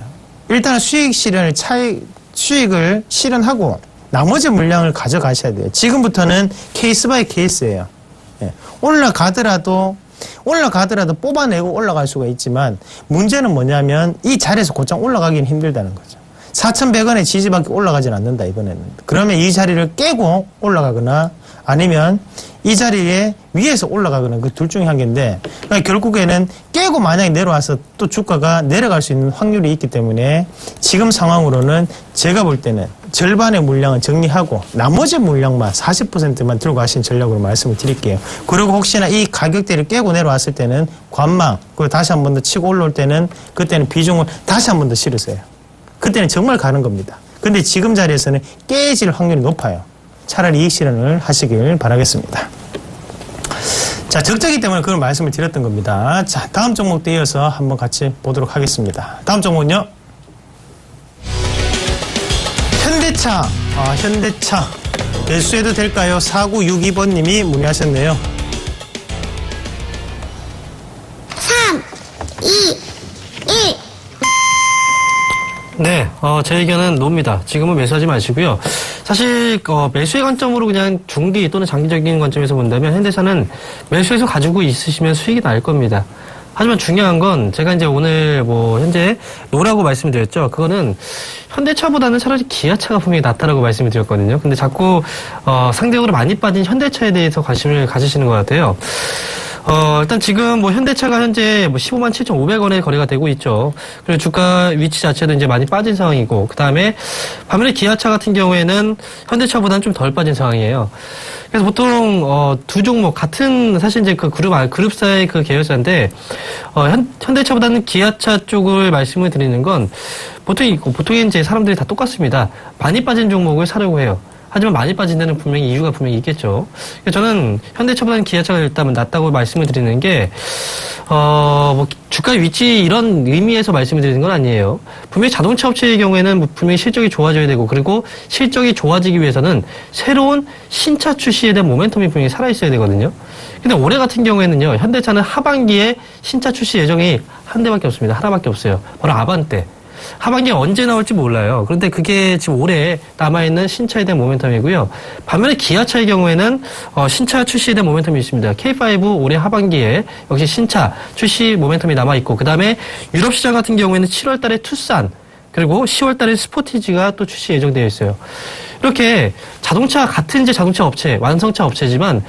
일단은 수익을 실현하고 나머지 물량을 가져가셔야 돼요. 지금부터는 케이스 바이 케이스예요. 예. 올라가더라도 뽑아내고 올라갈 수가 있지만 문제는 뭐냐면 이 자리에서 곧장 올라가기는 힘들다는 거죠. 4,100원의 지지밖에 올라가진 않는다 이번에는. 그러면 이 자리를 깨고 올라가거나 아니면 이 자리에 위에서 올라가거나 그 둘 중에 한 개인데 그러니까 결국에는 깨고 만약에 내려와서 또 주가가 내려갈 수 있는 확률이 있기 때문에 지금 상황으로는 제가 볼 때는 절반의 물량은 정리하고 나머지 물량만 40%만 들고 가신 전략으로 말씀을 드릴게요. 그리고 혹시나 이 가격대를 깨고 내려왔을 때는 관망 그리고 다시 한 번 더 치고 올라올 때는 그때는 비중을 다시 한 번 더 실으세요. 그때는 정말 가는 겁니다. 근데 지금 자리에서는 깨질 확률이 높아요. 차라리 이익 실현을 하시길 바라겠습니다. 자, 적자기 때문에 그런 말씀을 드렸던 겁니다. 자, 다음 종목도 이어서 한번 같이 보도록 하겠습니다. 다음 종목은요. 현대차. 현대차. 매수해도 될까요? 4962번님이 문의하셨네요. 3, 2, 1. 네, 제 의견은 노입니다. 지금은 매수하지 마시고요. 사실 매수의 관점으로 그냥 중기 또는 장기적인 관점에서 본다면 현대차는 매수해서 가지고 있으시면 수익이 날 겁니다. 하지만 중요한 건 제가 이제 오늘 현재 노라고 말씀드렸죠. 그거는 현대차보다는 차라리 기아차가 분명히 낫다라고 말씀을 드렸거든요. 근데 자꾸 상대적으로 많이 빠진 현대차에 대해서 관심을 가지시는 것 같아요. 일단 지금 현대차가 현재 15만 7,500원에 거래가 되고 있죠. 그리고 주가 위치 자체도 이제 많이 빠진 상황이고, 그 다음에 반면에 기아차 같은 경우에는 현대차보다는 좀 덜 빠진 상황이에요. 그래서 보통, 두 종목, 같은, 사실 이제 그 그룹사의 그 계열사인데, 현대차보다는 기아차 쪽을 말씀을 드리는 건, 보통 이제 사람들이 다 똑같습니다. 많이 빠진 종목을 사려고 해요. 하지만 많이 빠진 데는 분명히 이유가 분명히 있겠죠. 저는 현대차보다는 기아차가 일단 낫다고 말씀을 드리는 게, 주가 위치 이런 의미에서 말씀을 드리는 건 아니에요. 분명히 자동차 업체의 경우에는 분명히 실적이 좋아져야 되고, 그리고 실적이 좋아지기 위해서는 새로운 신차 출시에 대한 모멘텀이 분명히 살아있어야 되거든요. 근데 올해 같은 경우에는요, 현대차는 하반기에 신차 출시 예정이 한 대밖에 없습니다. 하나밖에 없어요. 바로 아반떼. 하반기에 언제 나올지 몰라요. 그런데 그게 지금 올해 남아있는 신차에 대한 모멘텀이고요. 반면에 기아차의 경우에는 신차 출시에 대한 모멘텀이 있습니다. K5 올해 하반기에 역시 신차 출시 모멘텀이 남아있고, 그 다음에 유럽 시장 같은 경우에는 7월 달에 투싼, 그리고 10월 달에 스포티지가 또 출시 예정되어 있어요. 이렇게 같은 이제 자동차 업체, 완성차 업체지만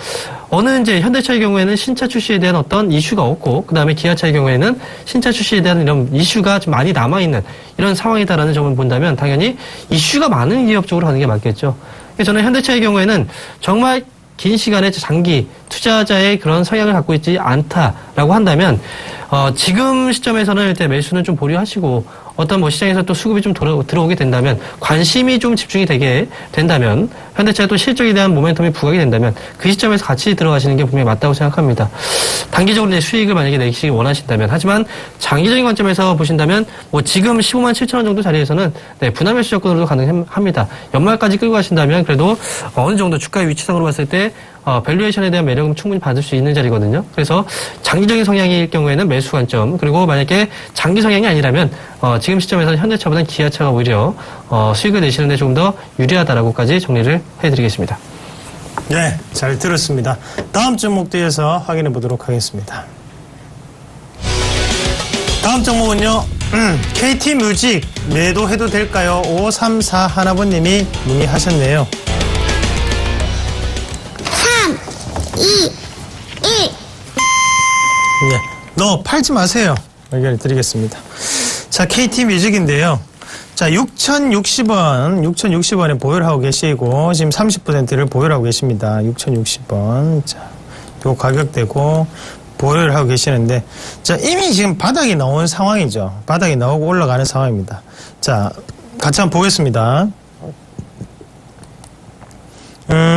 어느 이제 현대차의 경우에는 신차 출시에 대한 어떤 이슈가 없고, 그 다음에 기아차의 경우에는 신차 출시에 대한 이런 이슈가 좀 많이 남아있는 이런 상황이다라는 점을 본다면 당연히 이슈가 많은 기업 쪽으로 가는 게 맞겠죠. 저는 현대차의 경우에는 정말 긴 시간의 장기 투자자의 그런 성향을 갖고 있지 않다라고 한다면 지금 시점에서는 일단 매수는 좀 보류하시고 어떤 뭐 시장에서 또 수급이 좀 들어오게 된다면 관심이 좀 집중이 되게 된다면 현대차의 또 실적에 대한 모멘텀이 부각이 된다면 그 시점에서 같이 들어가시는 게 분명히 맞다고 생각합니다. 단기적으로 이제 수익을 만약에 내시기 원하신다면 하지만 장기적인 관점에서 보신다면 뭐 지금 15만 7천 원 정도 자리에서는 네, 분할 매수 조건으로도 가능합니다. 연말까지 끌고 가신다면 그래도 어느 정도 주가의 위치상으로 봤을 때 밸류에이션에 대한 매력은 충분히 받을 수 있는 자리거든요. 그래서 장기적인 성향일 경우에는 매수 관점, 그리고 만약에 장기 성향이 아니라면 지금 시점에서는 현대차보다는 기아차가 오히려 수익을 내시는 데 조금 더 유리하다라고까지 정리를 해드리겠습니다. 네, 잘 들었습니다. 다음 종목도 이어서 확인해 보도록 하겠습니다. 다음 종목은요, KT 뮤직 매도해도 될까요? 5341 하나번님이 문의하셨네요. 3, 2, 1. 네, 너 팔지 마세요. 의견을 드리겠습니다. 자, KT 뮤직인데요. 자, 6,060원에 보유를 하고 계시고, 지금 30%를 보유를 하고 계십니다. 6,060원. 자, 요 가격대고, 보유를 하고 계시는데, 자, 이미 지금 바닥이 나온 상황이죠. 바닥이 나오고 올라가는 상황입니다. 자, 같이 한번 보겠습니다.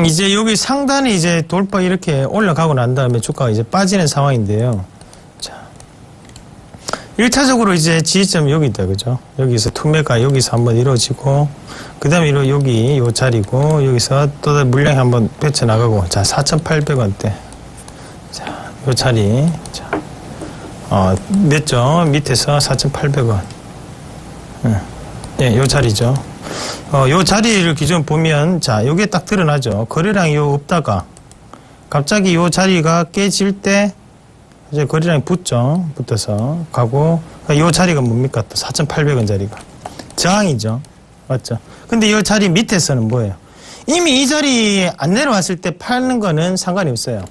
이제 여기 상단이 이제 돌파 이렇게 올라가고 난 다음에 주가가 이제 빠지는 상황인데요. 자, 1차적으로 이제 지지점이 여기 있다, 그죠? 여기서 투매가 여기서 한번 이루어지고, 그 다음에 여기 요 자리고, 여기서 또 물량이 한번 뱉어나가고, 자, 4,800원대. 자, 요 자리. 자, 냈죠? 밑에서 4,800원. 네, 요 자리죠. 요 자리를 기준 보면, 자, 요게 딱 드러나죠. 거래량이 요 없다가, 갑자기 요 자리가 깨질 때, 이제 거래량이 붙어서 가고, 요 자리가 뭡니까? 또 4,800원 자리가. 저항이죠. 맞죠? 근데 요 자리 밑에서는 뭐예요? 이미 이 자리에 안 내려왔을 때 파는 거는 상관이 없어요.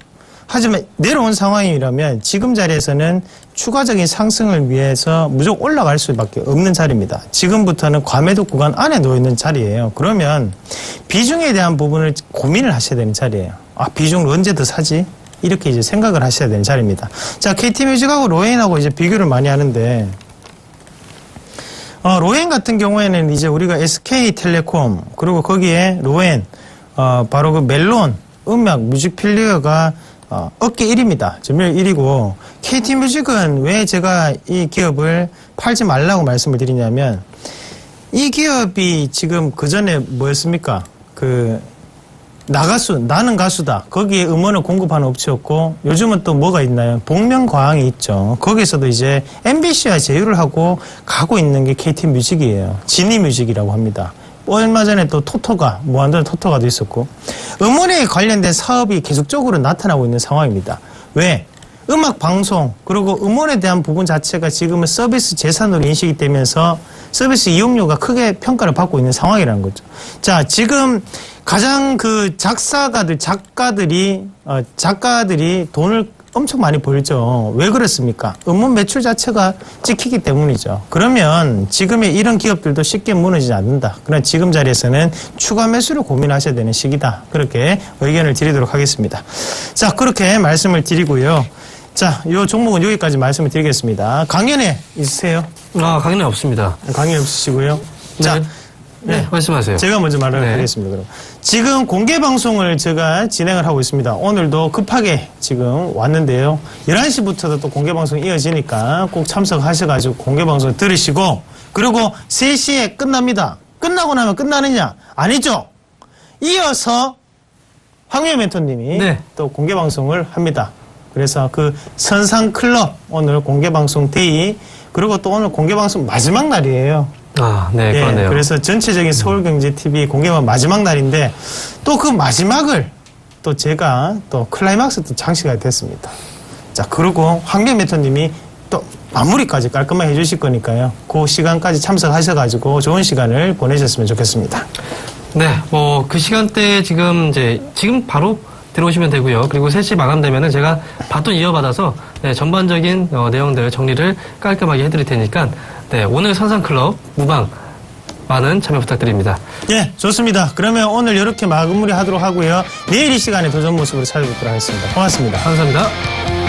하지만 내려온 상황이라면 지금 자리에서는 추가적인 상승을 위해서 무조건 올라갈 수밖에 없는 자리입니다. 지금부터는 과매도 구간 안에 놓여있는 자리예요. 그러면 비중에 대한 부분을 고민을 하셔야 되는 자리예요. 아, 비중을 언제 더 사지? 이렇게 이제 생각을 하셔야 되는 자리입니다. 자, KT뮤직하고 로엔하고 이제 비교를 많이 하는데, 로엔 같은 경우에는 이제 우리가 SK텔레콤, 그리고 거기에 로엔, 바로 그 멜론, 음악, 뮤직플레이어가 업계 1위입니다. 점유율 1위고, KT뮤직은 왜 제가 이 기업을 팔지 말라고 말씀을 드리냐면, 이 기업이 지금 그 전에 뭐였습니까? 나는 가수다. 거기에 음원을 공급하는 업체였고, 요즘은 또 뭐가 있나요? 복면가왕이 있죠. 거기서도 이제 MBC와 제휴를 하고 가고 있는 게 KT뮤직이에요. 지니뮤직이라고 합니다. 얼마 전에 또 무한도전 토토가도 있었고, 음원에 관련된 사업이 계속적으로 나타나고 있는 상황입니다. 왜? 음악 방송, 그리고 음원에 대한 부분 자체가 지금은 서비스 재산으로 인식이 되면서 서비스 이용료가 크게 평가를 받고 있는 상황이라는 거죠. 자, 지금 가장 작가들이 돈을 엄청 많이 벌죠. 왜 그렇습니까? 음원 매출 자체가 찍히기 때문이죠. 그러면 지금의 이런 기업들도 쉽게 무너지지 않는다. 그러나 지금 자리에서는 추가 매수를 고민하셔야 되는 시기다. 그렇게 의견을 드리도록 하겠습니다. 자, 그렇게 말씀을 드리고요. 자, 요 종목은 여기까지 말씀을 드리겠습니다. 강연회 있으세요? 강연회 없습니다. 강연 없으시고요. 네. 자, 네, 말씀하세요. 제가 먼저 말을 네. 하겠습니다. 그럼 지금 공개 방송을 제가 진행을 하고 있습니다. 오늘도 급하게 지금 왔는데요. 11시부터도 또 공개 방송 이어지니까 꼭 참석하셔가지고 공개 방송 들으시고, 그리고 3시에 끝납니다. 끝나고 나면 끝나느냐? 아니죠. 이어서 황미애 멘토님이 네. 또 공개 방송을 합니다. 그래서 그 선상클럽 오늘 공개 방송 데이, 그리고 또 오늘 공개 방송 마지막 날이에요. 네, 그러네요. 그래서 전체적인 서울경제TV 공개만 마지막 날인데, 또 그 마지막을 또 제가 또 클라이막스 또 장식이 됐습니다. 자, 그리고 황경 멘토님이 또 마무리까지 깔끔하게 해주실 거니까요. 그 시간까지 참석하셔가지고 좋은 시간을 보내셨으면 좋겠습니다. 네, 뭐 그 시간대에 지금 바로 들어오시면 되고요. 그리고 3시 마감되면은 제가 바톤 이어받아서 네, 전반적인 내용들 정리를 깔끔하게 해드릴 테니까 네, 오늘 선상클럽 무방 많은 참여 부탁드립니다. 예, 좋습니다. 그러면 오늘 이렇게 마무리하도록 하고요. 내일 이 시간에 더 좋은 모습으로 찾아뵙도록 하겠습니다. 고맙습니다. 감사합니다.